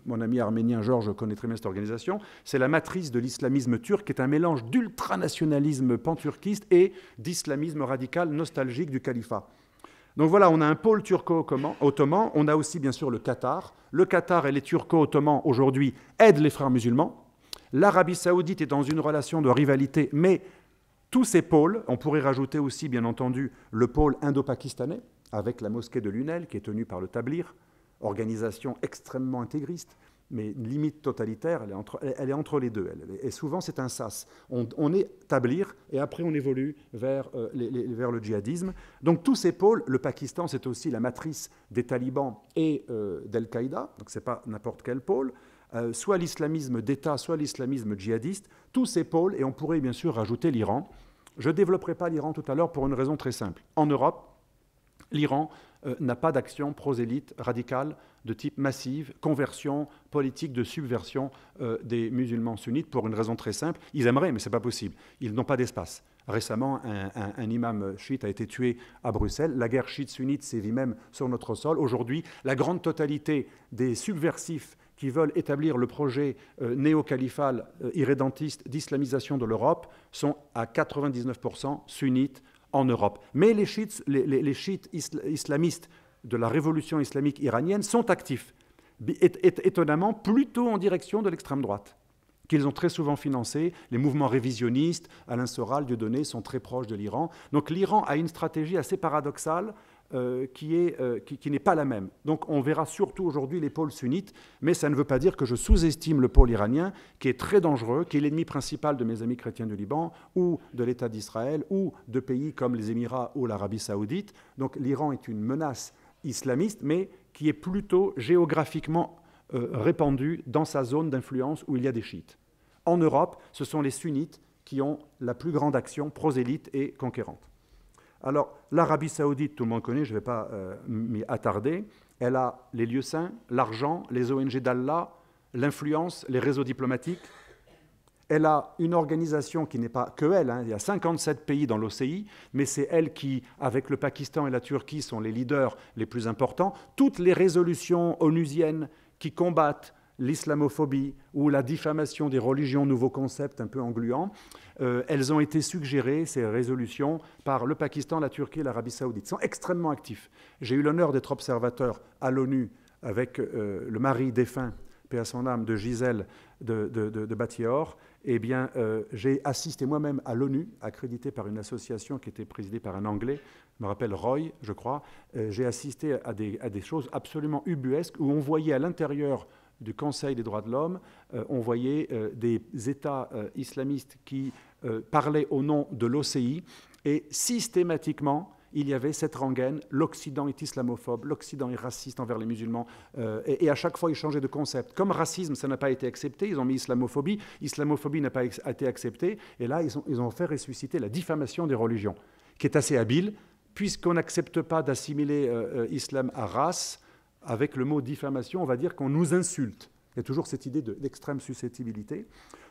mon ami arménien Georges connaît très bien cette organisation, c'est la matrice de l'islamisme turc, qui est un mélange d'ultranationalisme panturquiste et d'islamisme radical nostalgique du califat. Donc voilà, on a un pôle turco-ottoman, on a aussi bien sûr le Qatar. Le Qatar et les turco-ottomans aujourd'hui aident les frères musulmans. L'Arabie saoudite est dans une relation de rivalité, mais tous ces pôles, on pourrait rajouter aussi bien entendu le pôle indo-pakistanais, avec la mosquée de Lunel qui est tenue par le Tabligh, organisation extrêmement intégriste, mais limite totalitaire, elle est entre les deux. Et souvent, c'est un sas. On est Tabligh, et après, on évolue vers le djihadisme. Donc, tous ces pôles, le Pakistan, c'est aussi la matrice des talibans et d'Al-Qaïda, donc ce n'est pas n'importe quel pôle, soit l'islamisme d'État, soit l'islamisme djihadiste, tous ces pôles, et on pourrait bien sûr rajouter l'Iran. Je ne développerai pas l'Iran tout à l'heure pour une raison très simple. En Europe, l'Iran n'a pas d'action prosélyte radicale de type massive, conversion politique de subversion des musulmans sunnites pour une raison très simple. Ils aimeraient, mais ce n'est pas possible. Ils n'ont pas d'espace. Récemment, un imam chiite a été tué à Bruxelles. La guerre chiite-sunnite sévit même sur notre sol. Aujourd'hui, la grande totalité des subversifs qui veulent établir le projet néo-califal irrédentiste d'islamisation de l'Europe sont à 99% sunnites en Europe. Mais les chiites islamistes de la révolution islamique iranienne sont actifs, étonnamment plutôt en direction de l'extrême droite, qu'ils ont très souvent financé. Les mouvements révisionnistes, Alain Soral, Dieudonné, sont très proches de l'Iran. Donc l'Iran a une stratégie assez paradoxale qui n'est pas la même. Donc on verra surtout aujourd'hui les pôles sunnites, mais ça ne veut pas dire que je sous-estime le pôle iranien, qui est très dangereux, qui est l'ennemi principal de mes amis chrétiens du Liban, ou de l'État d'Israël, ou de pays comme les Émirats ou l'Arabie saoudite. Donc l'Iran est une menace islamiste, mais qui est plutôt géographiquement répandue dans sa zone d'influence où il y a des chiites. En Europe, ce sont les sunnites qui ont la plus grande action prosélyte et conquérante. Alors, l'Arabie saoudite, tout le monde connaît, je ne vais pas m'y attarder, elle a les lieux saints, l'argent, les ONG d'Allah, l'influence, les réseaux diplomatiques. Elle a une organisation qui n'est pas que elle, il y a 57 pays dans l'OCI, mais c'est elle qui, avec le Pakistan et la Turquie, sont les leaders les plus importants. Toutes les résolutions onusiennes qui combattent l'islamophobie ou la diffamation des religions, nouveau concept un peu engluant, elles ont été suggérées, ces résolutions, par le Pakistan, la Turquie et l'Arabie saoudite. Ils sont extrêmement actifs. J'ai eu l'honneur d'être observateur à l'ONU avec le mari défunt, paix à son âme, de Gisèle de Batior. Eh bien, j'ai assisté moi-même à l'ONU, accrédité par une association qui était présidée par un Anglais, je me rappelle Roy, je crois. J'ai assisté à des choses absolument ubuesques où on voyait à l'intérieur du Conseil des droits de l'homme, on voyait des États islamistes qui parlaient au nom de l'OCI et systématiquement, il y avait cette rengaine, l'Occident est islamophobe, l'Occident est raciste envers les musulmans, et à chaque fois ils changeaient de concept. Comme racisme, ça n'a pas été accepté, ils ont mis islamophobie, islamophobie n'a pas été acceptée, et là ils ont fait ressusciter la diffamation des religions, qui est assez habile, puisqu'on n'accepte pas d'assimiler islam à race, avec le mot diffamation, on va dire qu'on nous insulte. Il y a toujours cette idée d'extrême susceptibilité.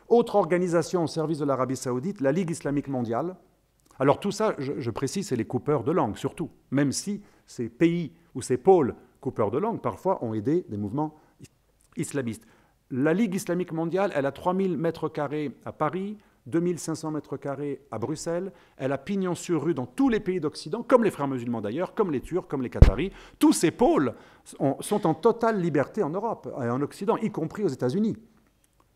Autre organisation au service de l'Arabie saoudite, la Ligue islamique mondiale. Alors tout ça, je précise, c'est les coupeurs de langue, surtout, même si ces pays ou ces pôles coupeurs de langue, parfois, ont aidé des mouvements islamistes. La Ligue islamique mondiale, elle a 3000 mètres carrés à Paris, 2500 mètres carrés à Bruxelles, elle a pignon sur rue dans tous les pays d'Occident, comme les frères musulmans d'ailleurs, comme les Turcs, comme les Qataris. Tous ces pôles sont en totale liberté en Europe et en Occident, y compris aux États-Unis.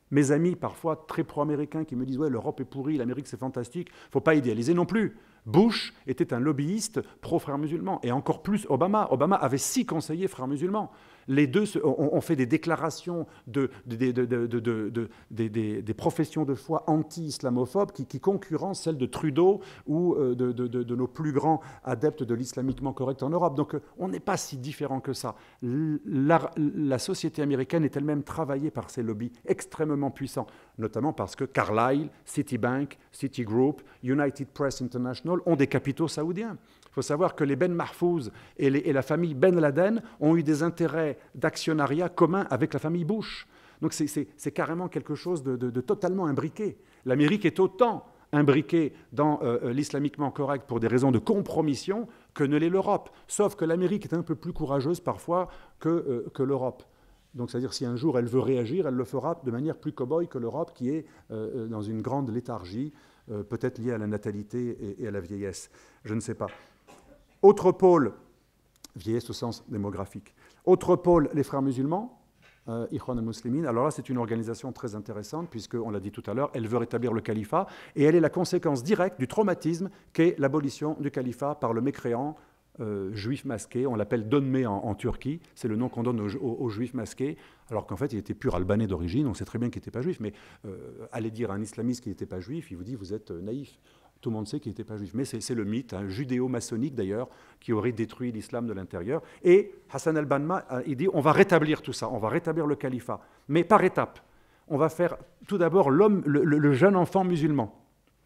Mes amis, parfois très pro-américains, qui me disent « Ouais, l'Europe est pourrie, l'Amérique c'est fantastique », il ne faut pas idéaliser non plus. Bush était un lobbyiste pro-frères musulmans, et encore plus Obama. Obama avait 6 conseillers frères musulmans. Les deux ont fait des déclarations des professions de foi anti-islamophobes qui concurrencent celles de Trudeau ou de nos plus grands adeptes de l'islamiquement correct en Europe. Donc on n'est pas si différent que ça. La société américaine est elle-même travaillée par ces lobbies extrêmement puissants, notamment parce que Carlyle, Citibank, Citigroup, United Press International ont des capitaux saoudiens. Il faut savoir que les Ben Mahfouz et la famille Ben Laden ont eu des intérêts d'actionnariat communs avec la famille Bush. Donc c'est carrément quelque chose de totalement imbriqué. L'Amérique est autant imbriquée dans l'islamiquement correct pour des raisons de compromission que ne l'est l'Europe. Sauf que l'Amérique est un peu plus courageuse parfois que l'Europe. Donc c'est-à-dire si un jour elle veut réagir, elle le fera de manière plus cow-boy que l'Europe qui est dans une grande léthargie, peut-être liée à la natalité et à la vieillesse. Je ne sais pas. Autre pôle, vieillesse au sens démographique. Autre pôle, les frères musulmans, Ikhwan al-Muslimin. Alors là, c'est une organisation très intéressante, puisqu'on l'a dit tout à l'heure, elle veut rétablir le califat, et elle est la conséquence directe du traumatisme qu'est l'abolition du califat par le mécréant juif masqué. On l'appelle Donmé en Turquie, c'est le nom qu'on donne aux juifs masqués, alors qu'en fait, il était pur albanais d'origine, on sait très bien qu'il n'était pas juif, mais allez dire à un islamiste qu'il n'était pas juif, il vous dit, vous êtes naïf. Tout le monde sait qu'il n'était pas juif. Mais c'est le mythe, judéo-maçonnique d'ailleurs, qui aurait détruit l'islam de l'intérieur. Et Hassan al-Banna, il dit, on va rétablir tout ça, on va rétablir le califat. Mais par étapes. On va faire tout d'abord le jeune enfant musulman.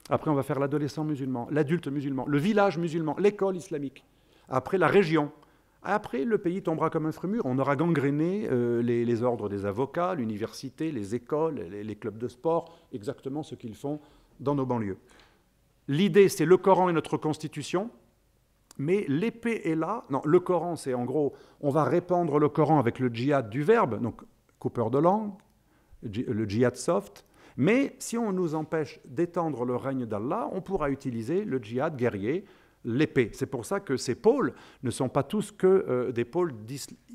Après, on va faire l'adolescent musulman, l'adulte musulman, le village musulman, l'école islamique. Après, la région. Après, le pays tombera comme un fruit mûr. On aura gangréné les ordres des avocats, l'université, les écoles, les clubs de sport, exactement ce qu'ils font dans nos banlieues. L'idée, c'est le Coran et notre Constitution, mais l'épée est là. Non, le Coran, c'est en gros, on va répandre le Coran avec le djihad du verbe, donc coupeur de langue, le djihad soft, mais si on nous empêche d'étendre le règne d'Allah, on pourra utiliser le djihad guerrier, l'épée. C'est pour ça que ces pôles ne sont pas tous que des pôles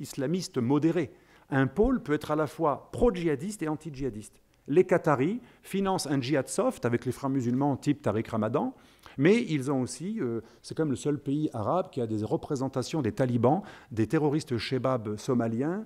islamistes modérés. Un pôle peut être à la fois pro-djihadiste et anti-djihadiste. Les Qataris financent un djihad soft avec les frères musulmans type Tariq Ramadan, mais ils ont aussi, c'est comme le seul pays arabe qui a des représentations des talibans, des terroristes shebab somaliens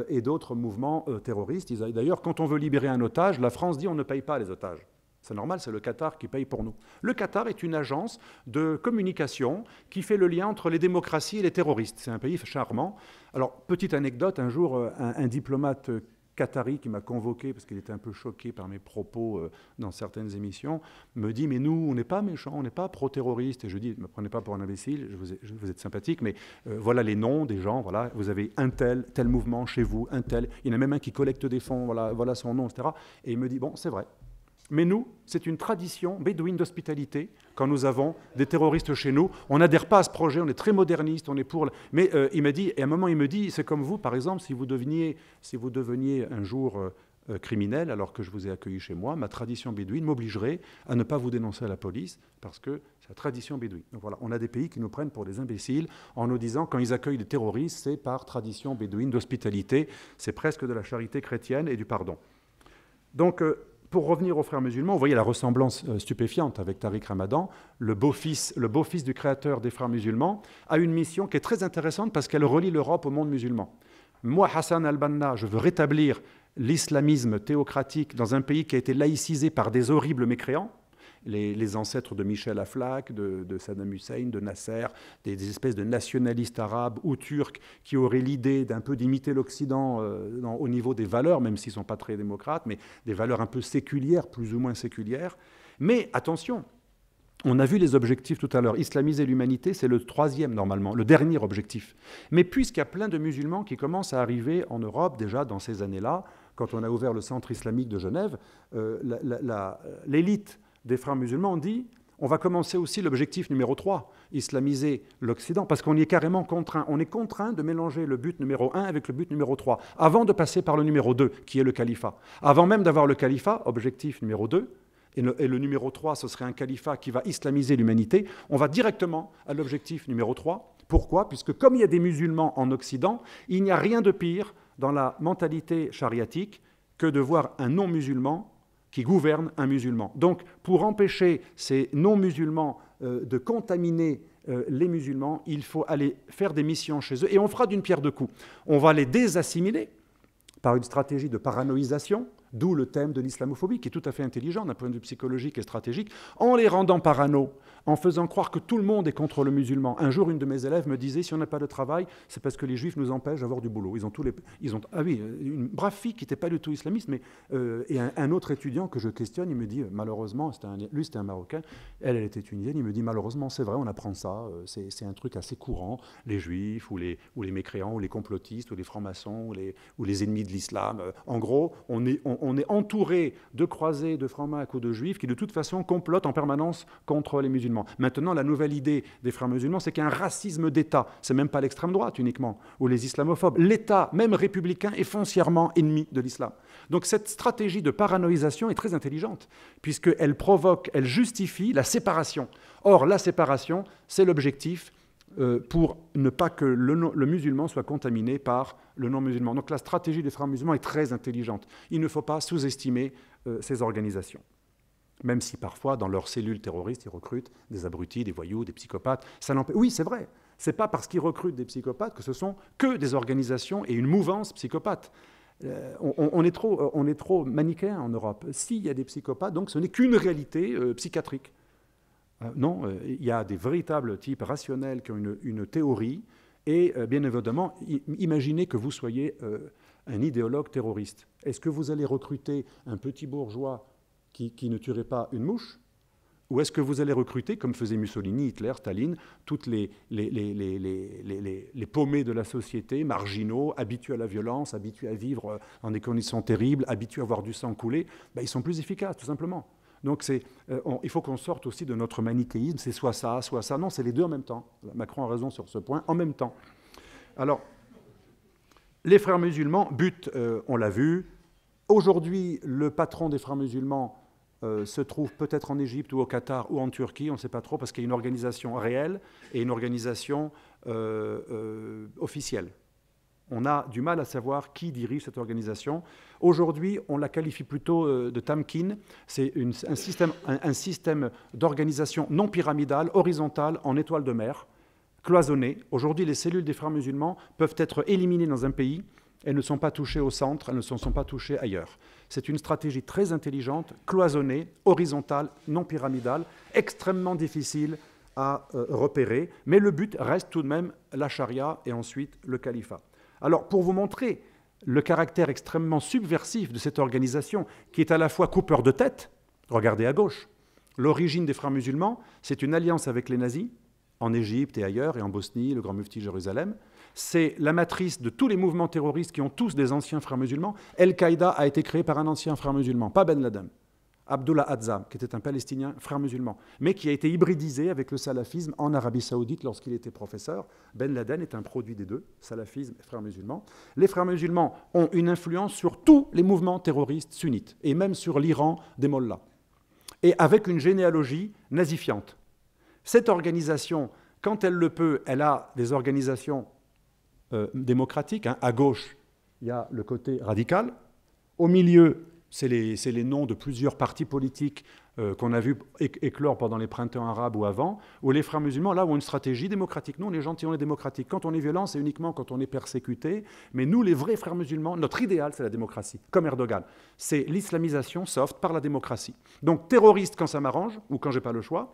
et d'autres mouvements terroristes. D'ailleurs, quand on veut libérer un otage, la France dit on ne paye pas les otages. C'est normal, c'est le Qatar qui paye pour nous. Le Qatar est une agence de communication qui fait le lien entre les démocraties et les terroristes. C'est un pays charmant. Alors, petite anecdote, un jour, un diplomate qatari qui m'a convoqué, parce qu'il était un peu choqué par mes propos dans certaines émissions, me dit « Mais nous, on n'est pas méchants, on n'est pas pro-terroristes. » Et je dis « Ne me prenez pas pour un imbécile, vous êtes sympathique, mais voilà les noms des gens, voilà, vous avez un tel mouvement chez vous, un tel. Il y en a même un qui collecte des fonds, voilà son nom, etc. » Et il me dit « Bon, c'est vrai. Mais nous, c'est une tradition bédouine d'hospitalité. Quand nous avons des terroristes chez nous, on n'adhère pas à ce projet, on est très moderniste, on est pour... Mais il m'a dit, et à un moment il me dit, c'est comme vous, par exemple, si vous deveniez un jour criminel, alors que je vous ai accueilli chez moi, ma tradition bédouine m'obligerait à ne pas vous dénoncer à la police, parce que c'est la tradition bédouine. Donc voilà, on a des pays qui nous prennent pour des imbéciles en nous disant, quand ils accueillent des terroristes, c'est par tradition bédouine d'hospitalité, c'est presque de la charité chrétienne et du pardon. Donc... Pour revenir aux frères musulmans, vous voyez la ressemblance stupéfiante avec Tariq Ramadan, le beau-fils du créateur des frères musulmans, a une mission qui est très intéressante parce qu'elle relie l'Europe au monde musulman. Moi, Hassan al-Banna, je veux rétablir l'islamisme théocratique dans un pays qui a été laïcisé par des horribles mécréants. les ancêtres de Michel Aflaq, de Saddam Hussein, de Nasser, des espèces de nationalistes arabes ou turcs qui auraient l'idée d'un peu d'imiter l'Occident au niveau des valeurs, même s'ils ne sont pas très démocrates, mais des valeurs un peu séculières, plus ou moins séculières. Mais attention, on a vu les objectifs tout à l'heure. Islamiser l'humanité, c'est le troisième normalement, le dernier objectif. Mais puisqu'il y a plein de musulmans qui commencent à arriver en Europe déjà dans ces années-là, quand on a ouvert le centre islamique de Genève, l'élite des frères musulmans ont dit on va commencer aussi l'objectif numéro 3, islamiser l'Occident, parce qu'on y est carrément contraint. On est contraint de mélanger le but numéro 1 avec le but numéro 3, avant de passer par le numéro 2, qui est le califat. Avant même d'avoir le califat, objectif numéro 2, et le numéro 3, ce serait un califat qui va islamiser l'humanité, on va directement à l'objectif numéro 3. Pourquoi? Puisque comme il y a des musulmans en Occident, il n'y a rien de pire dans la mentalité chariatique que de voir un non-musulman qui gouverne un musulman. Donc, pour empêcher ces non-musulmans de contaminer les musulmans, il faut aller faire des missions chez eux, et on fera d'une pierre deux coups. On va les désassimiler par une stratégie de paranoïsation, d'où le thème de l'islamophobie, qui est tout à fait intelligent d'un point de vue psychologique et stratégique, en les rendant parano, en faisant croire que tout le monde est contre le musulman. Un jour, une de mes élèves me disait, si on n'a pas de travail, c'est parce que les juifs nous empêchent d'avoir du boulot. Ah oui, une brave fille qui n'était pas du tout islamiste, mais et un autre étudiant que je questionne, il me dit, malheureusement, lui c'était un Marocain, elle était tunisienne, il me dit, malheureusement, c'est vrai, on apprend ça, c'est un truc assez courant, les juifs, ou les mécréants, ou les complotistes, ou les francs-maçons, ou les ennemis de l'islam. En gros, on est entouré de croisés, de francs-maçons ou de juifs qui, de toute façon, complotent en permanence contre les musulmans. Maintenant, la nouvelle idée des frères musulmans, c'est qu'il y a un racisme d'État. C'est même pas l'extrême droite uniquement, ou les islamophobes. L'État, même républicain, est foncièrement ennemi de l'islam. Donc cette stratégie de paranoïsation est très intelligente, puisqu'elle provoque, elle justifie la séparation. Or, la séparation, c'est l'objectif pour ne pas que le musulman soit contaminé par le non-musulman. Donc la stratégie des frères musulmans est très intelligente. Il ne faut pas sous-estimer ces organisations. Même si parfois, dans leurs cellules terroristes, ils recrutent des abrutis, des voyous, des psychopathes. Oui, c'est vrai. Ce n'est pas parce qu'ils recrutent des psychopathes que ce sont que des organisations et une mouvance psychopathe. On est trop manichéen en Europe. S'il y a des psychopathes, donc ce n'est qu'une réalité psychiatrique. Non, il y a des véritables types rationnels qui ont une théorie. Et bien évidemment, imaginez que vous soyez un idéologue terroriste. Est-ce que vous allez recruter un petit bourgeois qui ne tuerait pas une mouche? Ou est-ce que vous allez recruter, comme faisaient Mussolini, Hitler, Staline, toutes les paumés de la société, marginaux, habitués à la violence, habitués à vivre dans des conditions terribles, habitués à voir du sang couler? Ils sont plus efficaces, tout simplement. Donc il faut qu'on sorte aussi de notre manichéisme, c'est soit ça, soit ça. Non, c'est les deux en même temps. Macron a raison sur ce point, en même temps. Alors, les frères musulmans butent, on l'a vu. Aujourd'hui, le patron des frères musulmans se trouve peut-être en Égypte ou au Qatar ou en Turquie, on ne sait pas trop, parce qu'il y a une organisation réelle et une organisation officielle. On a du mal à savoir qui dirige cette organisation. Aujourd'hui, on la qualifie plutôt de tamkin. C'est un système d'organisation non pyramidale, horizontale, en étoile de mer, cloisonnée. Aujourd'hui, les cellules des frères musulmans peuvent être éliminées dans un pays. Elles ne sont pas touchées au centre, elles ne sont pas touchées ailleurs. C'est une stratégie très intelligente, cloisonnée, horizontale, non pyramidale, extrêmement difficile à repérer, mais le but reste tout de même la charia et ensuite le califat. Alors, pour vous montrer le caractère extrêmement subversif de cette organisation, qui est à la fois coupeur de tête, regardez à gauche, l'origine des frères musulmans, c'est une alliance avec les nazis, en Égypte et ailleurs, et en Bosnie, le Grand Mufti Jérusalem. C'est la matrice de tous les mouvements terroristes qui ont tous des anciens frères musulmans. Al-Qaïda a été créé par un ancien frère musulman, pas Ben Laden. Abdullah Azzam, qui était un Palestinien frère musulman, mais qui a été hybridisé avec le salafisme en Arabie Saoudite lorsqu'il était professeur. Ben Laden est un produit des deux, salafisme et frères musulmans. Les frères musulmans ont une influence sur tous les mouvements terroristes sunnites, et même sur l'Iran des mollahs, et avec une généalogie nazifiante. Cette organisation, quand elle le peut, elle a des organisations démocratiques. À gauche, il y a le côté radical. Au milieu, c'est les noms de plusieurs partis politiques qu'on a vu éclore pendant les printemps arabes ou avant, où les frères musulmans, là, ont une stratégie démocratique. Nous, on est gentils, on est démocratique. Quand on est violent, c'est uniquement quand on est persécuté. Mais nous, les vrais frères musulmans, notre idéal, c'est la démocratie, comme Erdogan. C'est l'islamisation soft par la démocratie. Donc, terroriste quand ça m'arrange, ou quand j'ai pas le choix.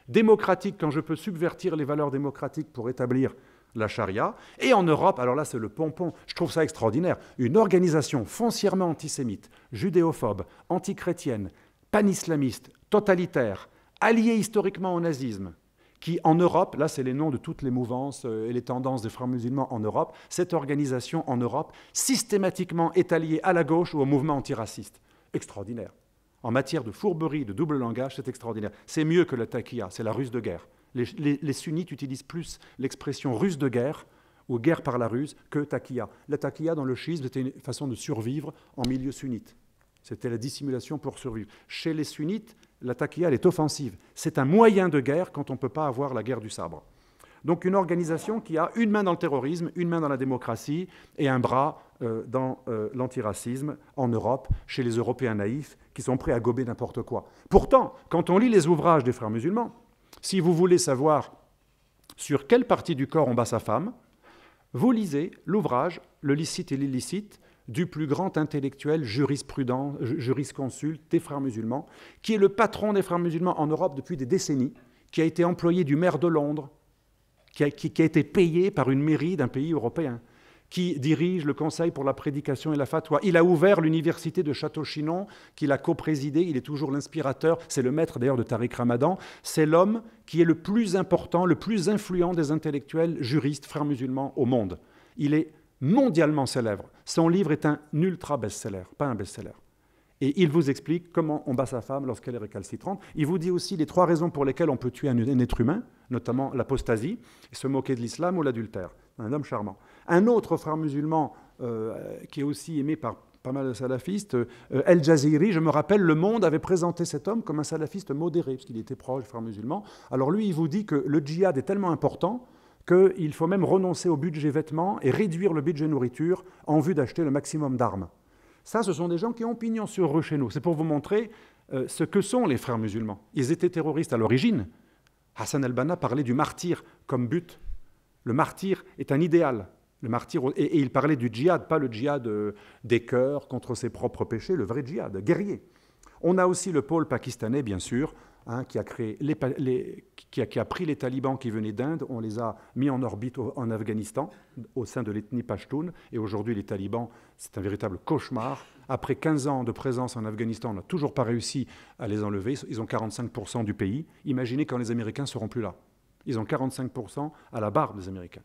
Démocratique quand je peux subvertir les valeurs démocratiques pour établir la charia. Et en Europe, alors là c'est le pompon, je trouve ça extraordinaire, une organisation foncièrement antisémite, judéophobe, antichrétienne, panislamiste, totalitaire, alliée historiquement au nazisme, qui en Europe, là c'est les noms de toutes les mouvances et les tendances des frères musulmans en Europe, cette organisation en Europe systématiquement est alliée à la gauche ou au mouvement antiraciste. Extraordinaire. En matière de fourberie, de double langage, c'est extraordinaire. C'est mieux que la taqiyya, c'est la ruse de guerre. Les sunnites utilisent plus l'expression ruse de guerre ou guerre par la ruse que taqiyya. La taqiyya dans le chiisme était une façon de survivre en milieu sunnite. C'était la dissimulation pour survivre. Chez les sunnites, la taqiyya elle est offensive. C'est un moyen de guerre quand on ne peut pas avoir la guerre du sabre. Donc une organisation qui a une main dans le terrorisme, une main dans la démocratie et un bras dans l'antiracisme en Europe, chez les Européens naïfs qui sont prêts à gober n'importe quoi. Pourtant, quand on lit les ouvrages des frères musulmans, si vous voulez savoir sur quelle partie du corps on bat sa femme, vous lisez l'ouvrage « Le licite et l'illicite » du plus grand intellectuel jurisconsulte des frères musulmans, qui est le patron des frères musulmans en Europe depuis des décennies, qui a été employé du maire de Londres, qui a été payé par une mairie d'un pays européen, qui dirige le Conseil pour la prédication et la fatwa. Il a ouvert l'université de Château-Chinon, qu'il a coprésidé, il est toujours l'inspirateur, c'est le maître d'ailleurs de Tariq Ramadan, c'est l'homme qui est le plus important, le plus influent des intellectuels juristes frères musulmans au monde. Il est mondialement célèbre. Son livre est un ultra best-seller, pas un best-seller. Et il vous explique comment on bat sa femme lorsqu'elle est récalcitrante. Il vous dit aussi les 3 raisons pour lesquelles on peut tuer un être humain, notamment l'apostasie, se moquer de l'islam ou l'adultère. Un homme charmant. Un autre frère musulman qui est aussi aimé par pas mal de salafistes, El Jaziri, je me rappelle, Le Monde avait présenté cet homme comme un salafiste modéré, parce qu'il était proche des frères musulmans. Alors lui, il vous dit que le djihad est tellement important qu'il faut même renoncer au budget vêtements et réduire le budget nourriture en vue d'acheter le maximum d'armes. Ça, ce sont des gens qui ont pignon sur rue chez nous. C'est pour vous montrer ce que sont les frères musulmans. Ils étaient terroristes à l'origine. Hassan al-Banna parlait du martyr comme but. Le martyr est un idéal. Le martyr, et il parlait du djihad, pas le djihad des cœurs contre ses propres péchés, le vrai djihad, guerrier. On a aussi le pôle pakistanais, bien sûr, qui a pris les talibans qui venaient d'Inde, on les a mis en orbite en Afghanistan, au sein de l'ethnie Pashtun, et aujourd'hui les talibans, c'est un véritable cauchemar. Après 15 ans de présence en Afghanistan, on n'a toujours pas réussi à les enlever, ils ont 45% du pays. Imaginez quand les Américains ne seront plus là. Ils ont 45% à la barre des Américains.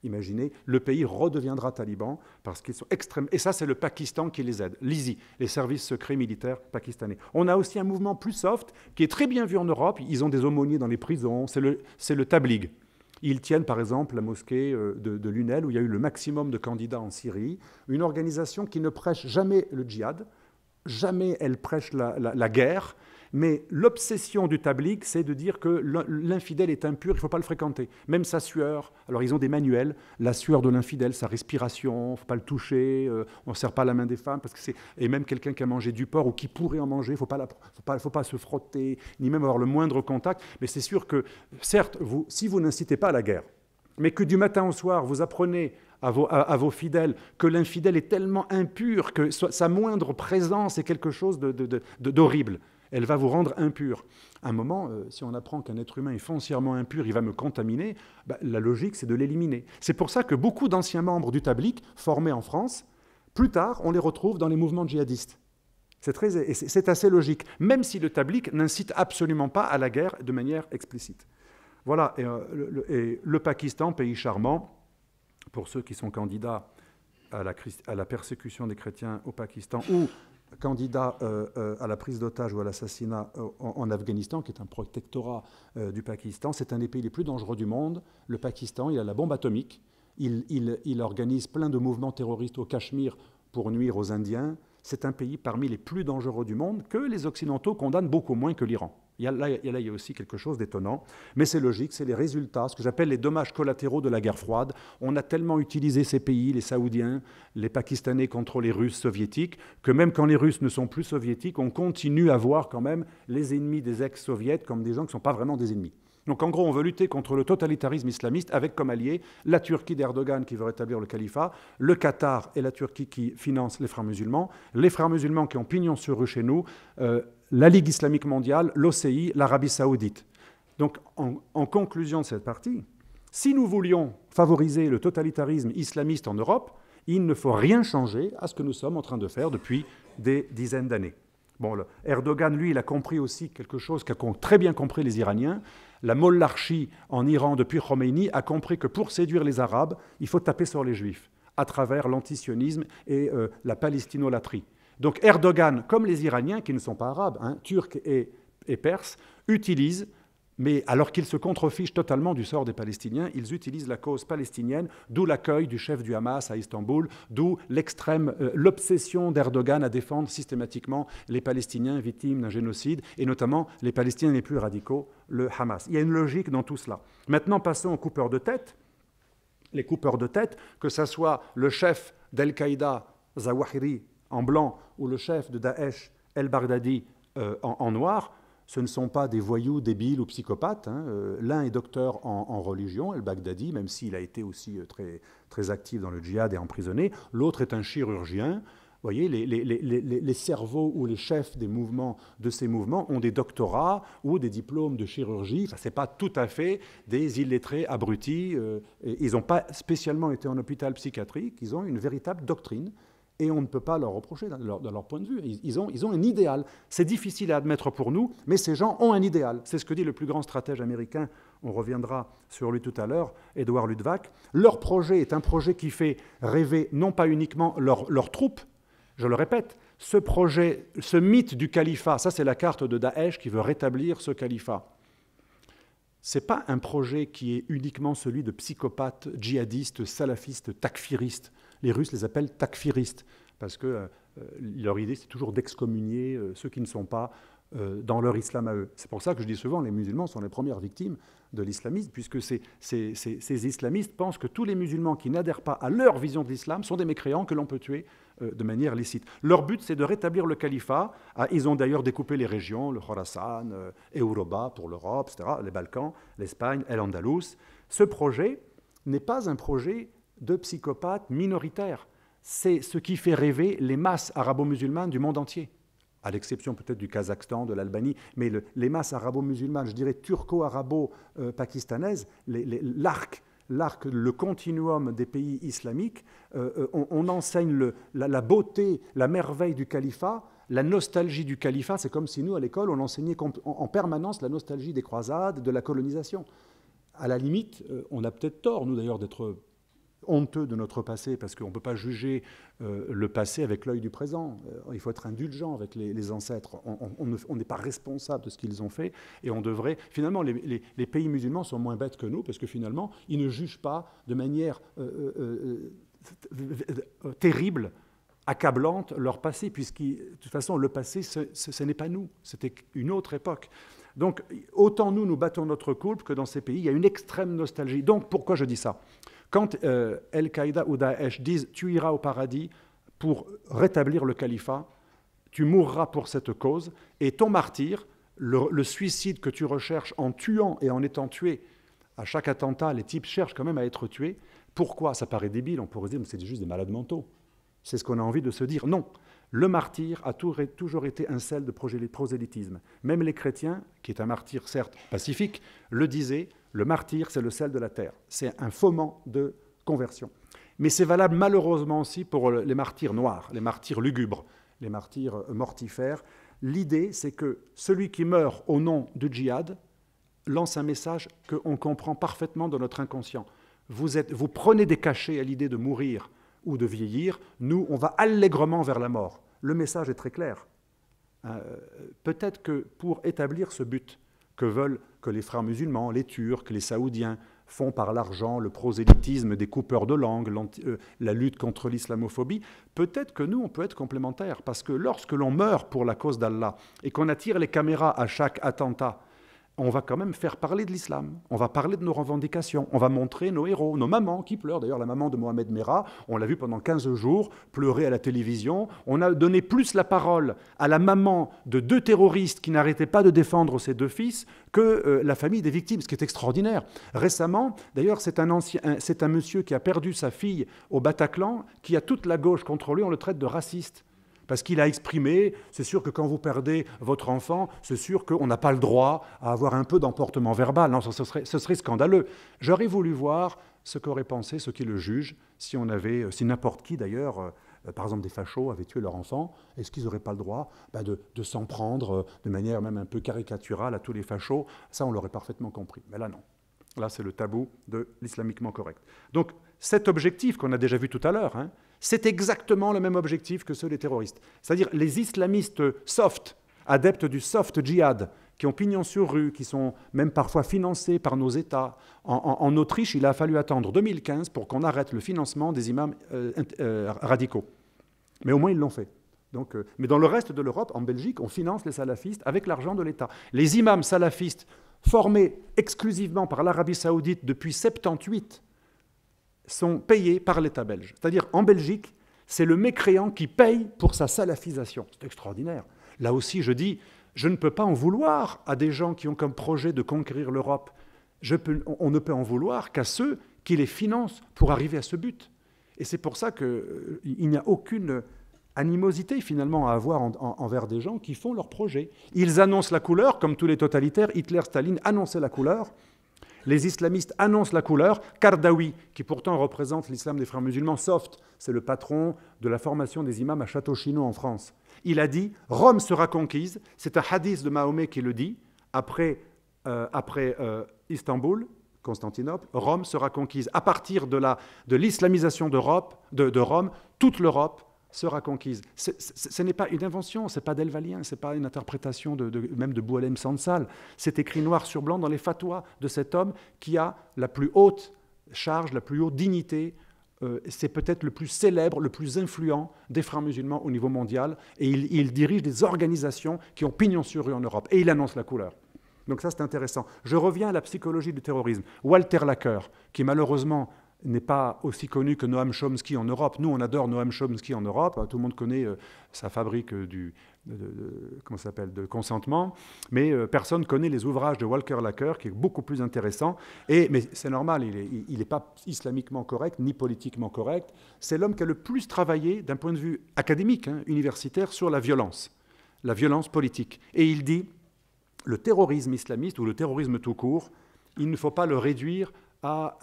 Imaginez, le pays redeviendra taliban parce qu'ils sont extrêmes. Et ça, c'est le Pakistan qui les aide. L'ISI, les services secrets militaires pakistanais. On a aussi un mouvement plus soft qui est très bien vu en Europe. Ils ont des aumôniers dans les prisons. C'est le Tabligh. Ils tiennent par exemple la mosquée de Lunel où il y a eu le maximum de candidats en Syrie. Une organisation qui ne prêche jamais le djihad. Jamais elle prêche la guerre. Mais l'obsession du Tabligh, c'est de dire que l'infidèle est impur, il ne faut pas le fréquenter. Même sa sueur, alors ils ont des manuels, la sueur de l'infidèle, sa respiration, il ne faut pas le toucher, on ne serre pas la main des femmes, et même quelqu'un qui a mangé du porc ou qui pourrait en manger, il ne faut pas se frotter, ni même avoir le moindre contact. Mais c'est sûr que, certes, si vous n'incitez pas à la guerre, mais que du matin au soir, vous apprenez à vos fidèles que l'infidèle est tellement impur que sa moindre présence est quelque chose d'horrible, elle va vous rendre impur. À un moment, si on apprend qu'un être humain est foncièrement impur, il va me contaminer, la logique, c'est de l'éliminer. C'est pour ça que beaucoup d'anciens membres du Tabligh, formés en France, plus tard, on les retrouve dans les mouvements djihadistes. C'est assez logique, même si le Tabligh n'incite absolument pas à la guerre de manière explicite. Voilà, et le Pakistan, pays charmant, pour ceux qui sont candidats à la persécution des chrétiens au Pakistan ou candidat à la prise d'otages ou à l'assassinat en Afghanistan, qui est un protectorat du Pakistan. C'est un des pays les plus dangereux du monde. Le Pakistan, il a la bombe atomique. Il organise plein de mouvements terroristes au Cachemire pour nuire aux Indiens. C'est un pays parmi les plus dangereux du monde que les Occidentaux condamnent beaucoup moins que l'Iran. Là, il y a aussi quelque chose d'étonnant, mais c'est logique, c'est les résultats, ce que j'appelle les dommages collatéraux de la guerre froide. On a tellement utilisé ces pays, les Saoudiens, les Pakistanais contre les Russes soviétiques, que même quand les Russes ne sont plus soviétiques, on continue à voir quand même les ennemis des ex-soviets comme des gens qui ne sont pas vraiment des ennemis. Donc en gros, on veut lutter contre le totalitarisme islamiste avec comme alliés la Turquie d'Erdogan qui veut rétablir le califat, le Qatar et la Turquie qui financent les frères musulmans qui ont pignon sur rue chez nous, la Ligue islamique mondiale, l'OCI, l'Arabie saoudite. Donc en conclusion de cette partie, si nous voulions favoriser le totalitarisme islamiste en Europe, il ne faut rien changer à ce que nous sommes en train de faire depuis des dizaines d'années. Bon, Erdogan, lui, il a compris aussi quelque chose qu'ont très bien compris les Iraniens. La mollarchie en Iran depuis Khomeini a compris que pour séduire les Arabes, il faut taper sur les Juifs à travers l'antisionisme et la palestinolatrie. Donc Erdogan, comme les Iraniens, qui ne sont pas arabes, turcs et perses, utilisent, mais alors qu'ils se contrefichent totalement du sort des Palestiniens, ils utilisent la cause palestinienne, d'où l'accueil du chef du Hamas à Istanbul, d'où l'obsession d'Erdogan à défendre systématiquement les Palestiniens victimes d'un génocide, et notamment les Palestiniens les plus radicaux, le Hamas. Il y a une logique dans tout cela. Maintenant, passons aux coupeurs de tête. Les coupeurs de tête, que ce soit le chef d'Al-Qaïda, Zawahiri, en blanc, ou le chef de Daesh, El-Baghdadi, en noir, ce ne sont pas des voyous débiles ou psychopathes. L'un est docteur en religion, El-Baghdadi, même s'il a été aussi très, très actif dans le djihad et emprisonné. L'autre est un chirurgien. Vous voyez, les cerveaux ou les chefs de ces mouvements ont des doctorats ou des diplômes de chirurgie. Ce n'est pas tout à fait des illettrés abrutis. Ils n'ont pas spécialement été en hôpital psychiatrique. Ils ont une véritable doctrine. Et on ne peut pas leur reprocher dans leur point de vue. Ils ont un idéal. C'est difficile à admettre pour nous, mais ces gens ont un idéal. C'est ce que dit le plus grand stratège américain, on reviendra sur lui tout à l'heure, Edouard Luttwak. Leur projet est un projet qui fait rêver non pas uniquement leurs troupes, je le répète, ce projet, ce mythe du califat, ça c'est la carte de Daesh qui veut rétablir ce califat. Ce n'est pas un projet qui est uniquement celui de psychopathes, djihadistes, salafistes, takfiristes. Les Russes les appellent takfiristes, parce que leur idée, c'est toujours d'excommunier ceux qui ne sont pas dans leur islam à eux. C'est pour ça que je dis souvent, les musulmans sont les premières victimes de l'islamisme, puisque ces islamistes pensent que tous les musulmans qui n'adhèrent pas à leur vision de l'islam sont des mécréants que l'on peut tuer de manière licite. Leur but, c'est de rétablir le califat. Ils ont d'ailleurs découpé les régions, le Khorasan, Europa pour l'Europe, etc., les Balkans, l'Espagne, El-Andalus. Ce projet n'est pas un projet de psychopathes minoritaires. C'est ce qui fait rêver les masses arabo-musulmanes du monde entier, à l'exception peut-être du Kazakhstan, de l'Albanie, mais les masses arabo-musulmanes, je dirais turco-arabo-pakistanaises, l'arc, le continuum des pays islamiques, on enseigne la beauté, la merveille du califat, la nostalgie du califat. C'est comme si nous, à l'école, on enseignait en permanence la nostalgie des croisades, de la colonisation. À la limite, on a peut-être tort, nous d'ailleurs, d'être honteux de notre passé, parce qu'on ne peut pas juger le passé avec l'œil du présent. Il faut être indulgent avec les ancêtres. On n'est pas responsable de ce qu'ils ont fait, et on devrait... Finalement, les pays musulmans sont moins bêtes que nous, parce que finalement, ils ne jugent pas de manière terrible, accablante, leur passé, puisque de toute façon, le passé, ce n'est pas nous, c'était une autre époque. Donc, autant nous battons notre coulpe que dans ces pays, il y a une extrême nostalgie. Donc, pourquoi je dis ça ? Quand Al-Qaïda ou Daesh disent « tu iras au paradis pour rétablir le califat, tu mourras pour cette cause, et ton martyr, le suicide que tu recherches en tuant et en étant tué, à chaque attentat, les types cherchent quand même à être tués. Pourquoi ? Ça paraît débile, on pourrait se dire « mais c'est juste des malades mentaux ». C'est ce qu'on a envie de se dire. Non, le martyr a toujours été un sel de prosélytisme. Même les chrétiens, qui est un martyr certes pacifique, le disaient, le martyr c'est le sel de la terre. C'est un foment de conversion. Mais c'est valable malheureusement aussi pour les martyrs noirs, les martyrs lugubres, les martyrs mortifères. L'idée c'est que celui qui meurt au nom du djihad lance un message qu'on comprend parfaitement dans notre inconscient. Vous prenez des cachets à l'idée de mourir ou de vieillir, nous, on va allègrement vers la mort. Le message est très clair. Peut-être que pour établir ce but que veulent que les frères musulmans, les Turcs, les Saoudiens font par l'argent le prosélytisme des coupeurs de langue, la lutte contre l'islamophobie, peut-être que nous, on peut être complémentaires. Parce que lorsque l'on meurt pour la cause d'Allah et qu'on attire les caméras à chaque attentat, on va quand même faire parler de l'islam, on va parler de nos revendications, on va montrer nos héros, nos mamans qui pleurent. D'ailleurs, la maman de Mohamed Merah, on l'a vu pendant 15 jours pleurer à la télévision. On a donné plus la parole à la maman de 2 terroristes qui n'arrêtaient pas de défendre ses 2 fils que la famille des victimes, ce qui est extraordinaire. Récemment, d'ailleurs, c'est un monsieur qui a perdu sa fille au Bataclan, qui a toute la gauche contre lui, on le traite de raciste. Parce qu'il a exprimé, c'est sûr que quand vous perdez votre enfant, c'est sûr qu'on n'a pas le droit à avoir un peu d'emportement verbal. Non, ce serait scandaleux. J'aurais voulu voir ce qu'auraient pensé ceux qui le jugent, si n'importe qui d'ailleurs, par exemple des fachos, avaient tué leur enfant. Est-ce qu'ils n'auraient pas le droit de s'en prendre de manière même un peu caricaturale à tous les fachos? Ça, on l'aurait parfaitement compris. Mais là, non. Là, c'est le tabou de l'islamiquement correct. Donc, cet objectif qu'on a déjà vu tout à l'heure, c'est exactement le même objectif que ceux des terroristes. C'est-à-dire les islamistes soft, adeptes du soft djihad, qui ont pignon sur rue, qui sont même parfois financés par nos États. En Autriche, il a fallu attendre 2015 pour qu'on arrête le financement des imams radicaux. Mais au moins, ils l'ont fait. Donc, mais dans le reste de l'Europe, en Belgique, on finance les salafistes avec l'argent de l'État. Les imams salafistes formés exclusivement par l'Arabie saoudite depuis 1978 sont payés par l'État belge. C'est-à-dire, en Belgique, c'est le mécréant qui paye pour sa salafisation. C'est extraordinaire. Là aussi, je dis, je ne peux pas en vouloir à des gens qui ont comme projet de conquérir l'Europe. On ne peut en vouloir qu'à ceux qui les financent pour arriver à ce but. Et c'est pour ça qu'il n'y a aucune animosité finalement à avoir envers des gens qui font leur projet. Ils annoncent la couleur, comme tous les totalitaires. Hitler, Staline annonçaient la couleur. Les islamistes annoncent la couleur. Kardawi, qui pourtant représente l'islam des frères musulmans, soft, c'est le patron de la formation des imams à Château-Chinon en France. Il a dit « Rome sera conquise ». C'est un hadith de Mahomet qui le dit. Après Istanbul, Constantinople, Rome sera conquise. À partir de l'islamisation de Rome, toute l'Europe sera conquise. Ce n'est pas une invention, ce n'est pas d'Elvalien, ce n'est pas une interprétation même de Boualem Sansal. C'est écrit noir sur blanc dans les fatwas de cet homme qui a la plus haute charge, la plus haute dignité. C'est peut-être le plus célèbre, le plus influent des frères musulmans au niveau mondial. Et il dirige des organisations qui ont pignon sur rue en Europe. Et il annonce la couleur. Donc ça, c'est intéressant. Je reviens à la psychologie du terrorisme. Walter Laqueur, qui malheureusement n'est pas aussi connu que Noam Chomsky en Europe. Nous, on adore Noam Chomsky en Europe. Tout le monde connaît sa fabrique de consentement. Mais personne ne connaît les ouvrages de Walter Laqueur, qui est beaucoup plus intéressant. Mais c'est normal, il n'est pas islamiquement correct, ni politiquement correct. C'est l'homme qui a le plus travaillé, d'un point de vue académique, universitaire, sur la violence politique. Et il dit, le terrorisme islamiste, ou le terrorisme tout court, il ne faut pas le réduire à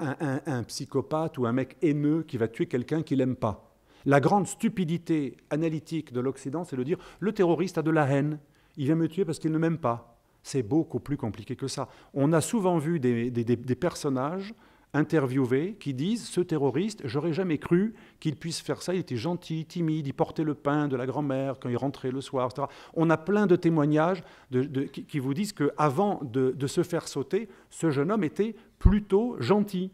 un psychopathe ou un mec haineux qui va tuer quelqu'un qu'il n'aime pas. La grande stupidité analytique de l'Occident, c'est de dire « le terroriste a de la haine, il vient me tuer parce qu'il ne m'aime pas ». C'est beaucoup plus compliqué que ça. On a souvent vu des personnages interviewés qui disent « ce terroriste, j'aurais jamais cru qu'il puisse faire ça, il était gentil, timide, il portait le pain de la grand-mère quand il rentrait le soir, etc. » On a plein de témoignages qui vous disent qu'avant de se faire sauter, ce jeune homme était plutôt gentil.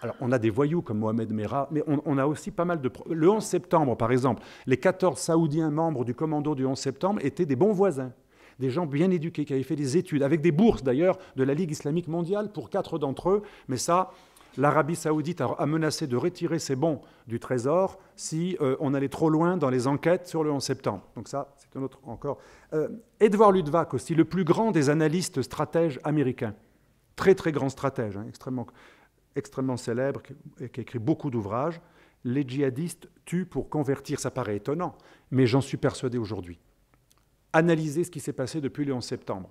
Alors, on a des voyous comme Mohamed Merah, mais on a aussi pas mal de... Le 11 septembre, par exemple, les 14 Saoudiens membres du commando du 11 septembre étaient des bons voisins, des gens bien éduqués, qui avaient fait des études, avec des bourses d'ailleurs de la Ligue islamique mondiale pour 4 d'entre eux, mais ça... L'Arabie saoudite a menacé de retirer ses bons du Trésor si on allait trop loin dans les enquêtes sur le 11 septembre. Donc ça, c'est un autre encore. Edward Luttwak aussi, le plus grand des analystes stratèges américains. Très, très grand stratège, extrêmement célèbre, qui a écrit beaucoup d'ouvrages. Les djihadistes tuent pour convertir. Ça paraît étonnant, mais j'en suis persuadé aujourd'hui. Analysez ce qui s'est passé depuis le 11 septembre.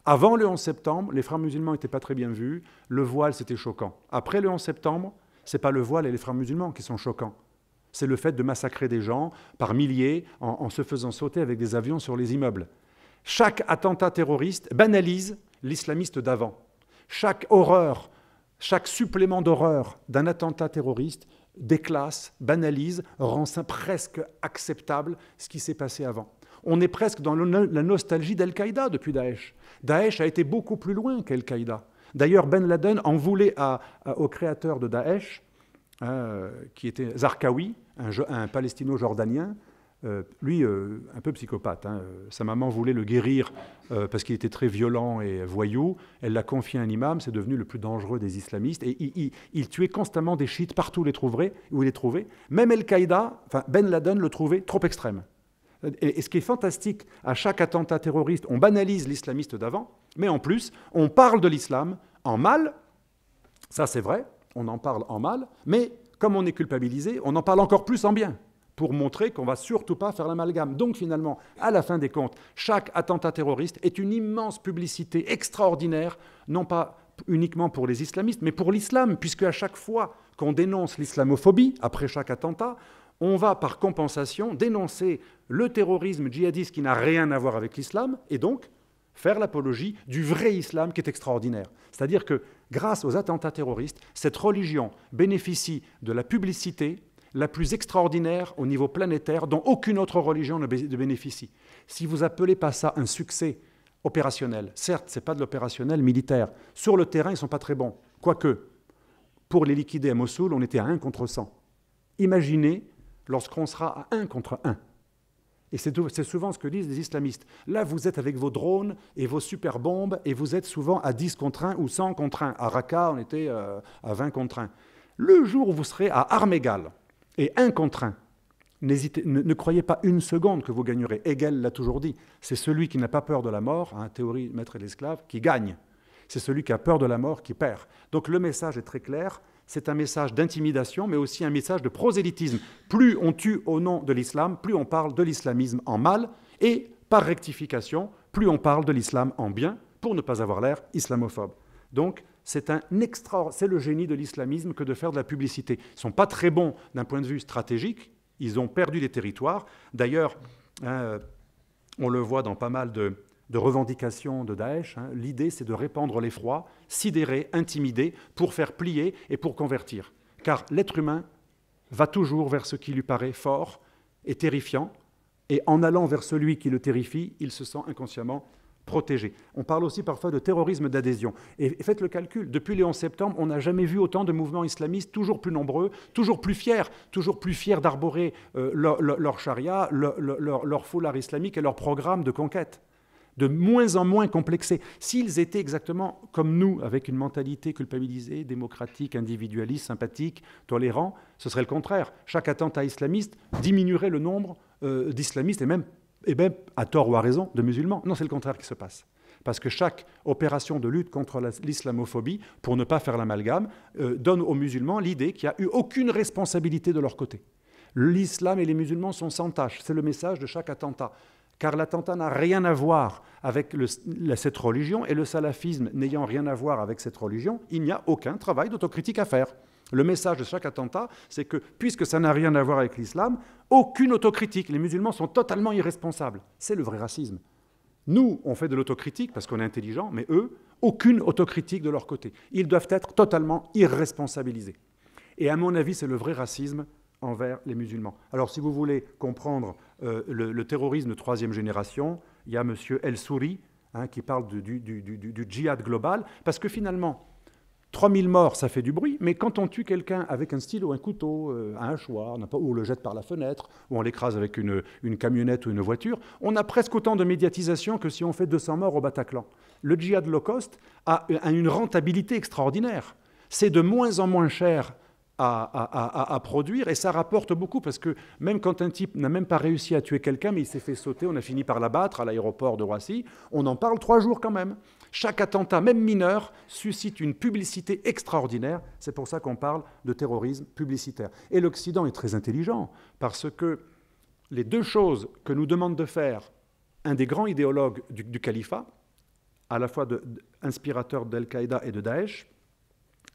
Avant le 11 septembre, les frères musulmans n'étaient pas très bien vus, le voile c'était choquant. Après le 11 septembre, ce n'est pas le voile et les frères musulmans qui sont choquants. C'est le fait de massacrer des gens par milliers en se faisant sauter avec des avions sur les immeubles. Chaque attentat terroriste banalise l'islamiste d'avant. Chaque horreur, chaque supplément d'horreur d'un attentat terroriste déclasse, banalise, rend ça presque acceptable ce qui s'est passé avant. On est presque dans la nostalgie d'Al-Qaïda depuis Daesh. Daesh a été beaucoup plus loin qu'Al-Qaïda. D'ailleurs, Ben Laden en voulait au créateur de Daesh, qui était Zarqawi, un palestino-jordanien, lui, un peu psychopathe. Sa maman voulait le guérir parce qu'il était très violent et voyou. Elle l'a confié à un imam, c'est devenu le plus dangereux des islamistes. Et il tuait constamment des chiites partout où il les trouvait. Même Al-Qaïda, Ben Laden le trouvait trop extrême. Et ce qui est fantastique, à chaque attentat terroriste, on banalise l'islamiste d'avant, mais en plus, on parle de l'islam en mal. Ça, c'est vrai, on en parle en mal, mais comme on est culpabilisé, on en parle encore plus en bien, pour montrer qu'on ne va surtout pas faire l'amalgame. Donc finalement, à la fin des comptes, chaque attentat terroriste est une immense publicité extraordinaire, non pas uniquement pour les islamistes, mais pour l'islam, puisque à chaque fois qu'on dénonce l'islamophobie, après chaque attentat, on va par compensation dénoncer le terrorisme djihadiste qui n'a rien à voir avec l'islam, et donc faire l'apologie du vrai islam qui est extraordinaire. C'est-à-dire que grâce aux attentats terroristes, cette religion bénéficie de la publicité la plus extraordinaire au niveau planétaire dont aucune autre religion ne bénéficie. Si vous appelez pas ça un succès opérationnel, certes, ce n'est pas de l'opérationnel militaire. Sur le terrain, ils ne sont pas très bons. Quoique, pour les liquider à Mossoul, on était à 1 contre 100. Imaginez lorsqu'on sera à 1 contre 1. Et c'est souvent ce que disent les islamistes. Là, vous êtes avec vos drones et vos super bombes, et vous êtes souvent à 10 contre 1 ou 100 contre 1. À Raqqa, on était à 20 contre 1. Le jour où vous serez à armes égales et 1 contre 1, ne croyez pas une seconde que vous gagnerez. Hegel l'a toujours dit. C'est celui qui n'a pas peur de la mort, théorie maître et l'esclave, qui gagne. C'est celui qui a peur de la mort qui perd. Donc le message est très clair. C'est un message d'intimidation, mais aussi un message de prosélytisme. Plus on tue au nom de l'islam, plus on parle de l'islamisme en mal, et par rectification, plus on parle de l'islam en bien, pour ne pas avoir l'air islamophobe. Donc, c'est le génie de l'islamisme que de faire de la publicité. Ils ne sont pas très bons d'un point de vue stratégique, ils ont perdu des territoires. D'ailleurs, on le voit dans pas mal de revendications de Daesh, l'idée c'est de répandre l'effroi, sidérer, intimider, pour faire plier et pour convertir. Car l'être humain va toujours vers ce qui lui paraît fort et terrifiant, et en allant vers celui qui le terrifie, il se sent inconsciemment protégé. On parle aussi parfois de terrorisme d'adhésion. Et faites le calcul, depuis le 11 septembre, on n'a jamais vu autant de mouvements islamistes, toujours plus nombreux, toujours plus fiers d'arborer leur charia, leur foulard islamique et leur programme de conquête. De moins en moins complexés. S'ils étaient exactement comme nous, avec une mentalité culpabilisée, démocratique, individualiste, sympathique, tolérant, ce serait le contraire. Chaque attentat islamiste diminuerait le nombre d'islamistes et même, à tort ou à raison, de musulmans. Non, c'est le contraire qui se passe. Parce que chaque opération de lutte contre l'islamophobie, pour ne pas faire l'amalgame, donne aux musulmans l'idée qu'il n'y a eu aucune responsabilité de leur côté. L'islam et les musulmans sont sans tâche. C'est le message de chaque attentat. Car l'attentat n'a rien à voir avec cette religion, et le salafisme n'ayant rien à voir avec cette religion, il n'y a aucun travail d'autocritique à faire. Le message de chaque attentat, c'est que, puisque ça n'a rien à voir avec l'islam, aucune autocritique. Les musulmans sont totalement irresponsables. C'est le vrai racisme. Nous, on fait de l'autocritique parce qu'on est intelligent, mais eux, aucune autocritique de leur côté. Ils doivent être totalement irresponsabilisés. Et à mon avis, c'est le vrai racisme envers les musulmans. Alors, si vous voulez comprendre le terrorisme de troisième génération, il y a M. El-Souri qui parle du djihad global, parce que finalement, 3000 morts, ça fait du bruit, mais quand on tue quelqu'un avec un stylo, un couteau, un hachoir, ou on le jette par la fenêtre, ou on l'écrase avec une camionnette ou une voiture, on a presque autant de médiatisation que si on fait 200 morts au Bataclan. Le djihad low cost a une rentabilité extraordinaire. C'est de moins en moins cher à produire, et ça rapporte beaucoup, parce que même quand un type n'a même pas réussi à tuer quelqu'un, mais il s'est fait sauter, on a fini par l'abattre à l'aéroport de Roissy, on en parle 3 jours quand même. Chaque attentat, même mineur, suscite une publicité extraordinaire. C'est pour ça qu'on parle de terrorisme publicitaire. Et l'Occident est très intelligent, parce que les 2 choses que nous demande de faire un des grands idéologues du califat, à la fois inspirateur d'Al-Qaïda et de Daesh,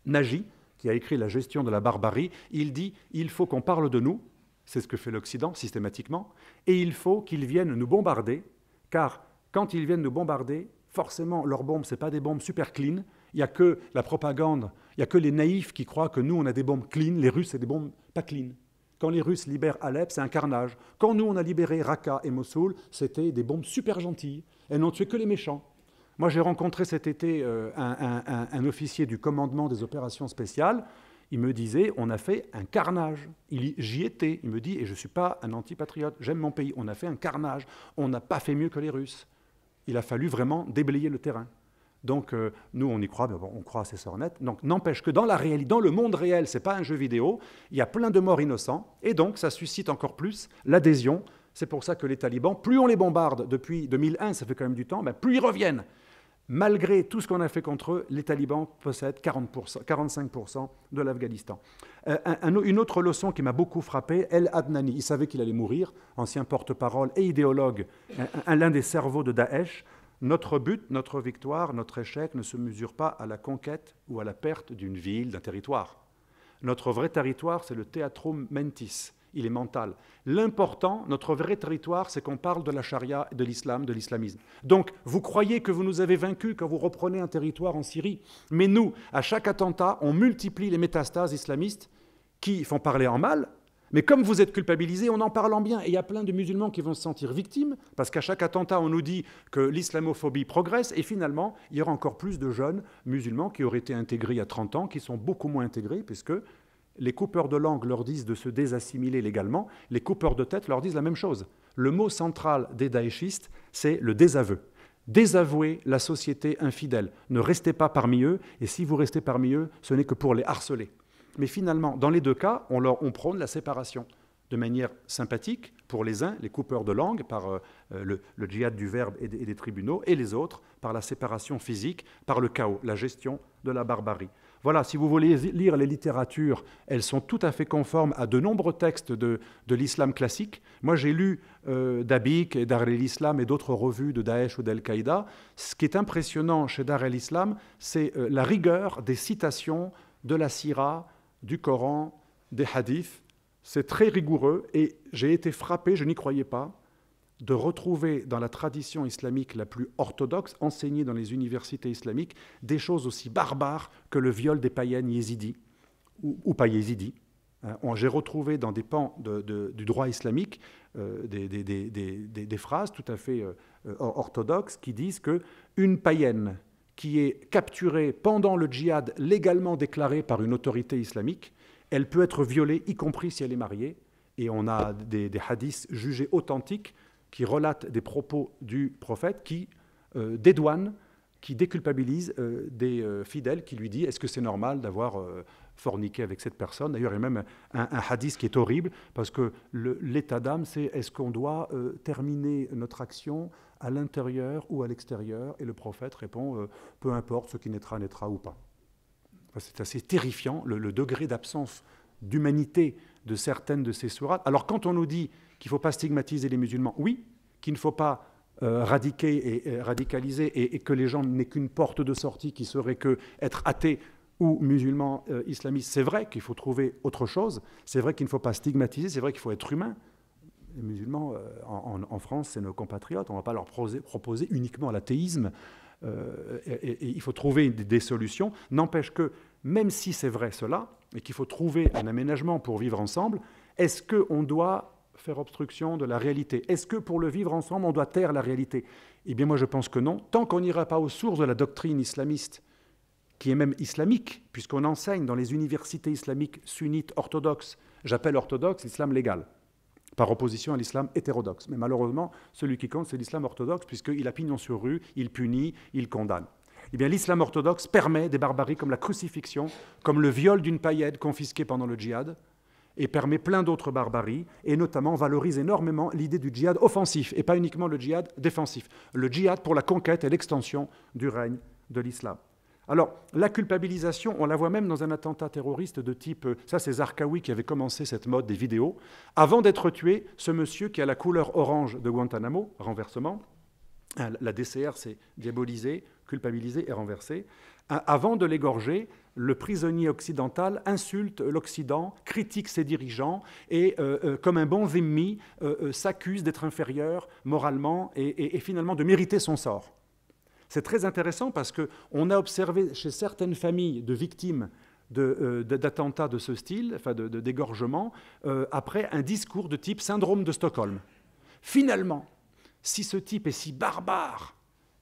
Naji, qui a écrit La gestion de la barbarie, il dit « il faut qu'on parle de nous », c'est ce que fait l'Occident systématiquement, et il faut qu'ils viennent nous bombarder, car quand ils viennent nous bombarder, forcément, leurs bombes, ce n'est pas des bombes super clean, il n'y a que la propagande, il n'y a que les naïfs qui croient que nous, on a des bombes clean, les Russes, c'est des bombes pas clean. Quand les Russes libèrent Alep, c'est un carnage. Quand nous, on a libéré Raqqa et Mossoul, c'était des bombes super gentilles, elles n'ont tué que les méchants. Moi, j'ai rencontré cet été un officier du commandement des opérations spéciales. Il me disait, on a fait un carnage. J'y étais. Il me dit, et je ne suis pas un antipatriote, j'aime mon pays. On a fait un carnage. On n'a pas fait mieux que les Russes. Il a fallu vraiment déblayer le terrain. Donc, nous, on y croit, mais bon, on croit assez sornettes. Donc, n'empêche que dans la réalité, dans le monde réel, ce n'est pas un jeu vidéo, il y a plein de morts innocents, et donc, ça suscite encore plus l'adhésion. C'est pour ça que les talibans, plus on les bombarde depuis 2001, ça fait quand même du temps, ben, plus ils reviennent. Malgré tout ce qu'on a fait contre eux, les talibans possèdent 45% de l'Afghanistan. Une autre leçon qui m'a beaucoup frappé, El Adnani, il savait qu'il allait mourir, ancien porte-parole et idéologue, l'un des cerveaux de Daesh. Notre but, notre victoire, notre échec ne se mesure pas à la conquête ou à la perte d'une ville, d'un territoire. Notre vrai territoire, c'est le Theatrum Mentis. Il est mental. L'important, notre vrai territoire, c'est qu'on parle de la charia, de l'islam, de l'islamisme. Donc, vous croyez que vous nous avez vaincus quand vous reprenez un territoire en Syrie. Mais nous, à chaque attentat, on multiplie les métastases islamistes qui font parler en mal. Mais comme vous êtes culpabilisés, on en parle en bien. Et il y a plein de musulmans qui vont se sentir victimes, parce qu'à chaque attentat, on nous dit que l'islamophobie progresse. Et finalement, il y aura encore plus de jeunes musulmans qui auraient été intégrés il y a 30 ans, qui sont beaucoup moins intégrés, puisque les coupeurs de langue leur disent de se désassimiler légalement, les coupeurs de tête leur disent la même chose. Le mot central des daéchistes, c'est le désaveu. Désavouez la société infidèle. Ne restez pas parmi eux, et si vous restez parmi eux, ce n'est que pour les harceler. Mais finalement, dans les deux cas, on prône la séparation de manière sympathique pour les uns, les coupeurs de langue, par le djihad du verbe et des tribunaux, et les autres par la séparation physique, par le chaos, la gestion de la barbarie. Voilà, si vous voulez lire les littératures, elles sont tout à fait conformes à de nombreux textes de l'islam classique. Moi, j'ai lu Dabiq, Dar el-Islam et d'autres revues de Daesh ou d'Al-Qaïda. Ce qui est impressionnant chez Dar el-Islam, c'est la rigueur des citations de la Sira, du Coran, des hadiths. C'est très rigoureux et j'ai été frappé, je n'y croyais pas, de retrouver dans la tradition islamique la plus orthodoxe, enseignée dans les universités islamiques, des choses aussi barbares que le viol des païennes yézidis ou pas yézidis. J'ai retrouvé dans des pans du droit islamique des phrases tout à fait orthodoxes qui disent qu'une païenne qui est capturée pendant le djihad légalement déclaré par une autorité islamique, elle peut être violée, y compris si elle est mariée. Et on a des hadiths jugés authentiques qui relatent des propos du prophète qui dédouanent, qui déculpabilisent des fidèles qui lui disent « Est-ce que c'est normal d'avoir forniqué avec cette personne ?» D'ailleurs, il y a même un hadith qui est horrible parce que l'état d'âme, c'est « Est-ce qu'on doit terminer notre action à l'intérieur ou à l'extérieur ?» Et le prophète répond « Peu importe, ce qui naîtra, naîtra ou pas. » C'est assez terrifiant, le degré d'absence d'humanité de certaines de ces sourates. Alors quand on nous dit qu'il ne faut pas stigmatiser les musulmans, oui, qu'il ne faut pas radicaliser et que les gens n'aient qu'une porte de sortie qui serait qu'être athée ou musulman islamiste, c'est vrai qu'il faut trouver autre chose, c'est vrai qu'il ne faut pas stigmatiser, c'est vrai qu'il faut être humain. Les musulmans en France, c'est nos compatriotes, on ne va pas leur proposer uniquement l'athéisme, et il faut trouver des solutions. N'empêche que, même si c'est vrai cela, et qu'il faut trouver un aménagement pour vivre ensemble, est-ce qu'on doit faire obstruction de la réalité? Est-ce que pour le vivre ensemble, on doit taire la réalité? Eh bien moi je pense que non. Tant qu'on n'ira pas aux sources de la doctrine islamiste, qui est même islamique, puisqu'on enseigne dans les universités islamiques sunnites orthodoxes, j'appelle orthodoxe l'islam légal, par opposition à l'islam hétérodoxe. Mais malheureusement, celui qui compte, c'est l'islam orthodoxe, puisqu'il a pignon sur rue, il punit, il condamne. Eh bien, l'islam orthodoxe permet des barbaries comme la crucifixion, comme le viol d'une païenne confisquée pendant le djihad, et permet plein d'autres barbaries, et notamment valorise énormément l'idée du djihad offensif, et pas uniquement le djihad défensif. Le djihad pour la conquête et l'extension du règne de l'islam. Alors, la culpabilisation, on la voit même dans un attentat terroriste de type... Ça, c'est Zarqawi qui avait commencé cette mode des vidéos. Avant d'être tué, ce monsieur qui a la couleur orange de Guantanamo, renversement, la DCR s'est diabolisée, culpabilisée et renversée. Avant de l'égorger, le prisonnier occidental insulte l'Occident, critique ses dirigeants et, comme un bon zimmi, s'accuse d'être inférieur moralement et finalement de mériter son sort. C'est très intéressant parce qu'on a observé chez certaines familles de victimes d'attentats de ce style, enfin d'égorgement, après un discours de type syndrome de Stockholm. Finalement, si ce type est si barbare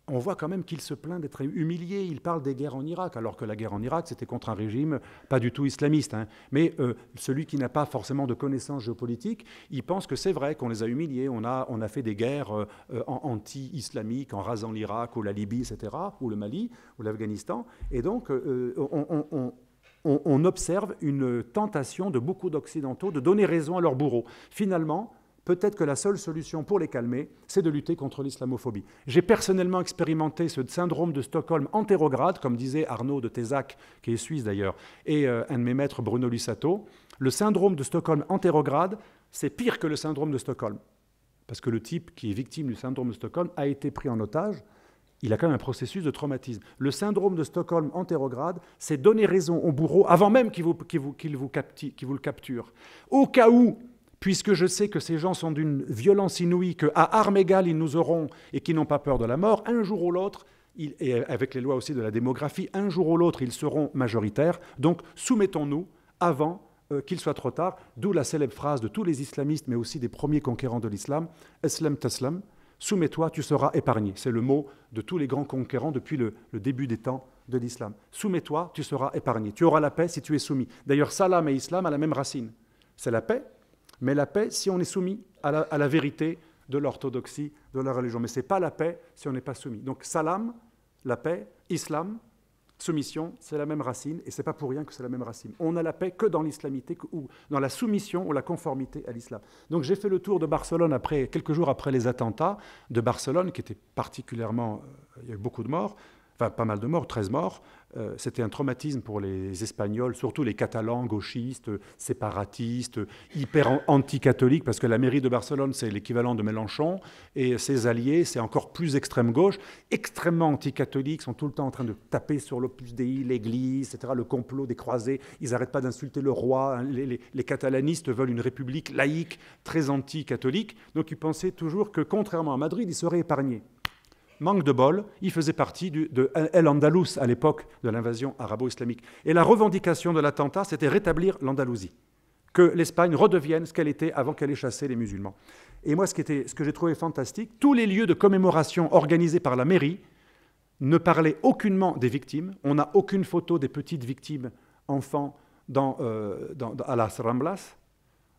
on voit quand même qu'il se plaint d'être humilié. Il parle des guerres en Irak, alors que la guerre en Irak, c'était contre un régime pas du tout islamiste. Hein. Mais celui qui n'a pas forcément de connaissances géopolitiques, il pense que c'est vrai qu'on les a humiliés. On a fait des guerres anti-islamiques en rasant l'Irak ou la Libye, etc., ou le Mali, ou l'Afghanistan. Et donc, on observe une tentation de beaucoup d'Occidentaux de donner raison à leurs bourreaux. Finalement, peut-être que la seule solution pour les calmer, c'est de lutter contre l'islamophobie. J'ai personnellement expérimenté ce syndrome de Stockholm antérograde, comme disait Arnaud de Tézac, qui est suisse d'ailleurs, et un de mes maîtres, Bruno Lussato. Le syndrome de Stockholm antérograde, c'est pire que le syndrome de Stockholm. Parce que le type qui est victime du syndrome de Stockholm a été pris en otage. Il a quand même un processus de traumatisme. Le syndrome de Stockholm antérograde, c'est donner raison au bourreau avant même qu'il vous le capture. Au cas où, puisque je sais que ces gens sont d'une violence inouïe, qu'à armes égales, ils nous auront et qu'ils n'ont pas peur de la mort, un jour ou l'autre, et avec les lois aussi de la démographie, un jour ou l'autre, ils seront majoritaires. Donc, soumettons-nous avant qu'il soit trop tard, d'où la célèbre phrase de tous les islamistes, mais aussi des premiers conquérants de l'islam, « Islam taslam », soumets-toi, tu seras épargné. C'est le mot de tous les grands conquérants depuis le début des temps de l'islam. Soumets-toi, tu seras épargné. Tu auras la paix si tu es soumis. D'ailleurs, salam et islam ont la même racine. C'est la paix, mais la paix si on est soumis à la vérité de l'orthodoxie de la religion. Mais ce n'est pas la paix si on n'est pas soumis. Donc salam, la paix, islam, soumission, c'est la même racine, et ce n'est pas pour rien que c'est la même racine. On n'a la paix que dans l'islamité, ou dans la soumission ou la conformité à l'islam. Donc j'ai fait le tour de Barcelone quelques jours après les attentats de Barcelone, qui étaient particulièrement... il y a eu beaucoup de morts, enfin pas mal de morts, 13 morts. C'était un traumatisme pour les Espagnols, surtout les Catalans, gauchistes, séparatistes, hyper anti-catholiques, parce que la mairie de Barcelone, c'est l'équivalent de Mélenchon, et ses alliés, c'est encore plus extrême gauche, extrêmement anti-catholiques, sont tout le temps en train de taper sur l'Opus Dei, l'Église, etc., le complot des croisés, ils n'arrêtent pas d'insulter le roi, les catalanistes veulent une république laïque, très anti-catholique, donc ils pensaient toujours que, contrairement à Madrid, ils seraient épargnés. Manque de bol, il faisait partie de El Andalus à l'époque de l'invasion arabo-islamique. Et la revendication de l'attentat, c'était rétablir l'Andalousie, que l'Espagne redevienne ce qu'elle était avant qu'elle ait chassé les musulmans. Et moi, ce que j'ai trouvé fantastique, tous les lieux de commémoration organisés par la mairie ne parlaient aucunement des victimes. On n'a aucune photo des petites victimes enfants à las Ramblas.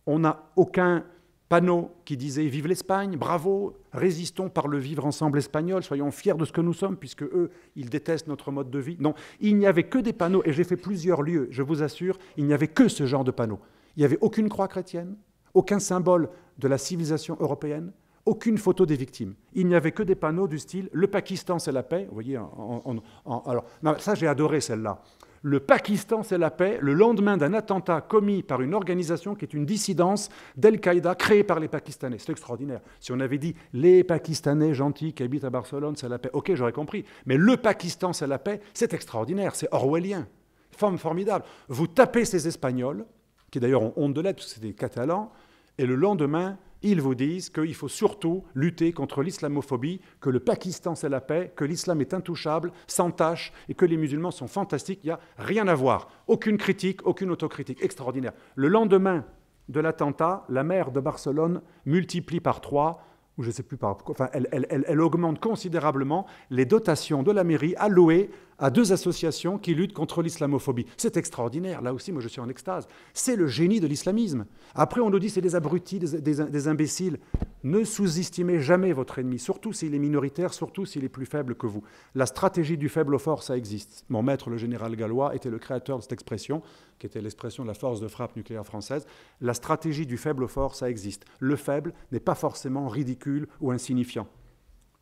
On n'a aucun panneau qui disait « Vive l'Espagne, bravo, résistons par le vivre ensemble espagnol, soyons fiers de ce que nous sommes, puisque eux, ils détestent notre mode de vie. » Non, il n'y avait que des panneaux, et j'ai fait plusieurs lieux, je vous assure, il n'y avait que ce genre de panneaux. Il n'y avait aucune croix chrétienne, aucun symbole de la civilisation européenne, aucune photo des victimes. Il n'y avait que des panneaux du style « Le Pakistan, c'est la paix ». Vous voyez, alors, non, ça, j'ai adoré celle-là. Le Pakistan, c'est la paix, le lendemain d'un attentat commis par une organisation qui est une dissidence d'Al-Qaïda créée par les Pakistanais. C'est extraordinaire. Si on avait dit les Pakistanais gentils qui habitent à Barcelone, c'est la paix, ok, j'aurais compris. Mais le Pakistan, c'est la paix, c'est extraordinaire, c'est orwellien. Forme formidable. Vous tapez ces Espagnols, qui d'ailleurs ont honte de l'être, parce que c'est des Catalans, et le lendemain, ils vous disent qu'il faut surtout lutter contre l'islamophobie, que le Pakistan c'est la paix, que l'islam est intouchable, sans tache, et que les musulmans sont fantastiques. Il n'y a rien à voir. Aucune critique, aucune autocritique. Extraordinaire. Le lendemain de l'attentat, la maire de Barcelone multiplie par 3, ou je ne sais plus par quoi, enfin, elle augmente considérablement les dotations de la mairie allouées à 2 associations qui luttent contre l'islamophobie. C'est extraordinaire, là aussi, moi je suis en extase. C'est le génie de l'islamisme. Après, on nous dit c'est des abrutis, des imbéciles. Ne sous-estimez jamais votre ennemi, surtout s'il est minoritaire, surtout s'il est plus faible que vous. La stratégie du faible au fort, ça existe. Mon maître, le général Gallois, était le créateur de cette expression, qui était l'expression de la force de frappe nucléaire française. La stratégie du faible au fort, ça existe. Le faible n'est pas forcément ridicule ou insignifiant.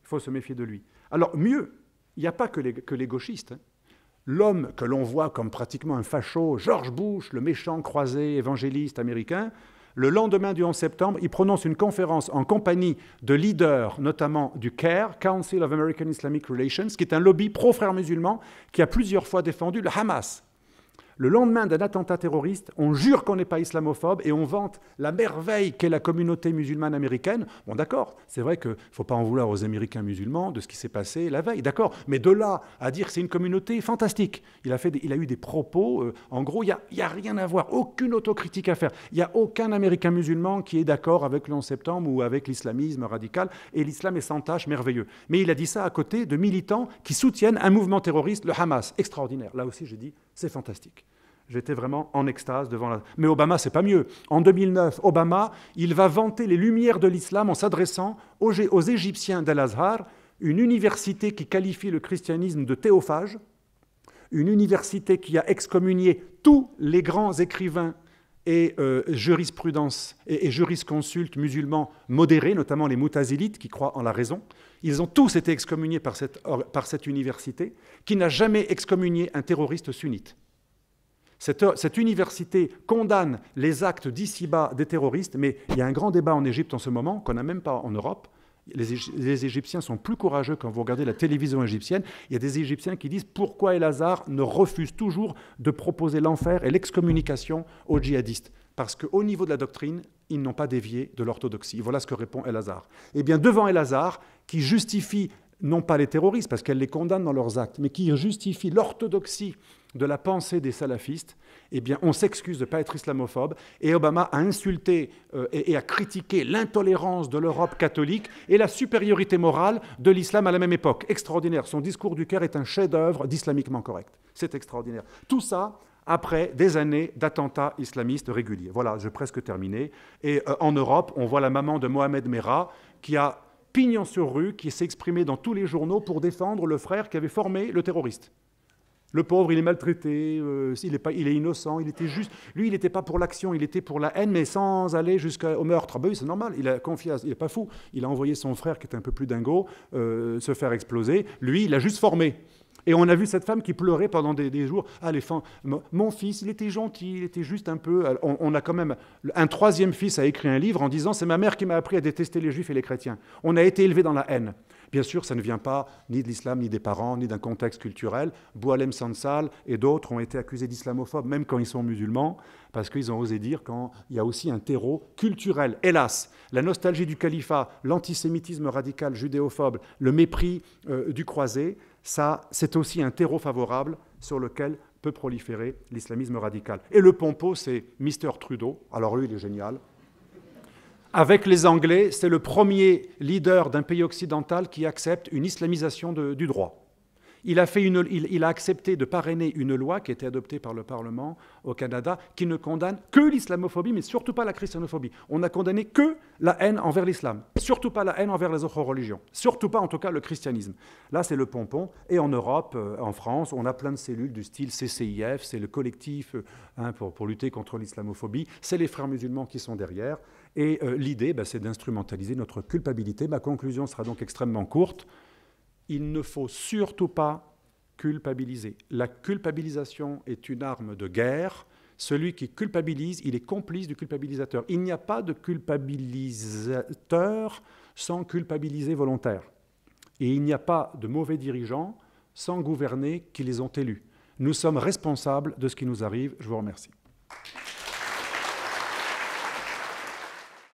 Il faut se méfier de lui. Alors, mieux, il n'y a pas que les gauchistes. Hein. L'homme que l'on voit comme pratiquement un facho, George Bush, le méchant croisé évangéliste américain, le lendemain du 11 septembre, il prononce une conférence en compagnie de leaders, notamment du CAIR, Council of American Islamic Relations, qui est un lobby pro-frères musulmans qui a plusieurs fois défendu le Hamas. Le lendemain d'un attentat terroriste, on jure qu'on n'est pas islamophobe et on vante la merveille qu'est la communauté musulmane américaine. Bon, d'accord, c'est vrai qu'il ne faut pas en vouloir aux Américains musulmans de ce qui s'est passé la veille, d'accord. Mais de là à dire que c'est une communauté fantastique. Il a eu des propos, en gros, il n'y a rien à voir, aucune autocritique à faire. Il n'y a aucun Américain musulman qui est d'accord avec le 11 septembre ou avec l'islamisme radical, et l'islam est sans tache, merveilleux. Mais il a dit ça à côté de militants qui soutiennent un mouvement terroriste, le Hamas, extraordinaire. Là aussi, j'ai dit, c'est fantastique. J'étais vraiment en extase devant la... Mais Obama, c'est pas mieux. En 2009, Obama, il va vanter les lumières de l'islam en s'adressant aux Égyptiens d'Al-Azhar, une université qui qualifie le christianisme de théophage, une université qui a excommunié tous les grands écrivains et jurisprudence et jurisconsultes musulmans modérés, notamment les Moutazilites qui croient en la raison. Ils ont tous été excommuniés par cette université qui n'a jamais excommunié un terroriste sunnite. Cette université condamne les actes d'ici-bas des terroristes, mais il y a un grand débat en Égypte en ce moment, qu'on n'a même pas en Europe. Les Égyptiens sont plus courageux quand vous regardez la télévision égyptienne. Il y a des Égyptiens qui disent pourquoi El-Azhar ne refuse toujours de proposer l'enfer et l'excommunication aux djihadistes. Parce qu'au niveau de la doctrine, ils n'ont pas dévié de l'orthodoxie. Voilà ce que répond El-Azhar. Eh bien, devant El-Azhar, qui justifie non pas les terroristes, parce qu'elle les condamne dans leurs actes, mais qui justifie l'orthodoxie de la pensée des salafistes, eh bien, on s'excuse de ne pas être islamophobe. Et Obama a insulté et a critiqué l'intolérance de l'Europe catholique et la supériorité morale de l'islam à la même époque. Extraordinaire. Son discours du Caire est un chef-d'œuvre d'islamiquement correct. C'est extraordinaire. Tout ça après des années d'attentats islamistes réguliers. Voilà, j'ai presque terminé. Et en Europe, on voit la maman de Mohamed Merah qui a pignon sur rue, qui s'est exprimé dans tous les journaux pour défendre le frère qui avait formé le terroriste. Le pauvre, il est maltraité, il est innocent, il était juste... Lui, il n'était pas pour l'action, il était pour la haine, mais sans aller jusqu'au meurtre. Ah ben oui, c'est normal, il a confiance, il n'est pas fou. Il a envoyé son frère, qui était un peu plus dingo, se faire exploser. Lui, il a juste formé. Et on a vu cette femme qui pleurait pendant des jours. Ah, mon fils, il était gentil, il était juste un peu... On a quand même... Un troisième fils a écrit un livre en disant « C'est ma mère qui m'a appris à détester les juifs et les chrétiens. On a été élevés dans la haine. » Bien sûr, ça ne vient pas ni de l'islam, ni des parents, ni d'un contexte culturel. Boualem Sansal et d'autres ont été accusés d'islamophobes, même quand ils sont musulmans, parce qu'ils ont osé dire qu'il y a aussi un terreau culturel. Hélas, la nostalgie du califat, l'antisémitisme radical judéophobe, le mépris du croisé, ça, c'est aussi un terreau favorable sur lequel peut proliférer l'islamisme radical. Et le pompeau, c'est Mr. Trudeau. Alors lui, il est génial. Avec les Anglais, c'est le premier leader d'un pays occidental qui accepte une islamisation du droit. Il a accepté de parrainer une loi qui a été adoptée par le Parlement au Canada qui ne condamne que l'islamophobie, mais surtout pas la christianophobie. On n'a condamné que la haine envers l'islam, surtout pas la haine envers les autres religions, surtout pas en tout cas le christianisme. Là, c'est le pompon. Et en Europe, en France, on a plein de cellules du style CCIF, c'est le collectif pour lutter contre l'islamophobie. C'est les frères musulmans qui sont derrière. Et l'idée, c'est d'instrumentaliser notre culpabilité. Ma conclusion sera donc extrêmement courte. Il ne faut surtout pas culpabiliser. La culpabilisation est une arme de guerre. Celui qui culpabilise, il est complice du culpabilisateur. Il n'y a pas de culpabilisateur sans culpabiliser volontaire. Et il n'y a pas de mauvais dirigeants sans gouverner qui les ont élus. Nous sommes responsables de ce qui nous arrive. Je vous remercie.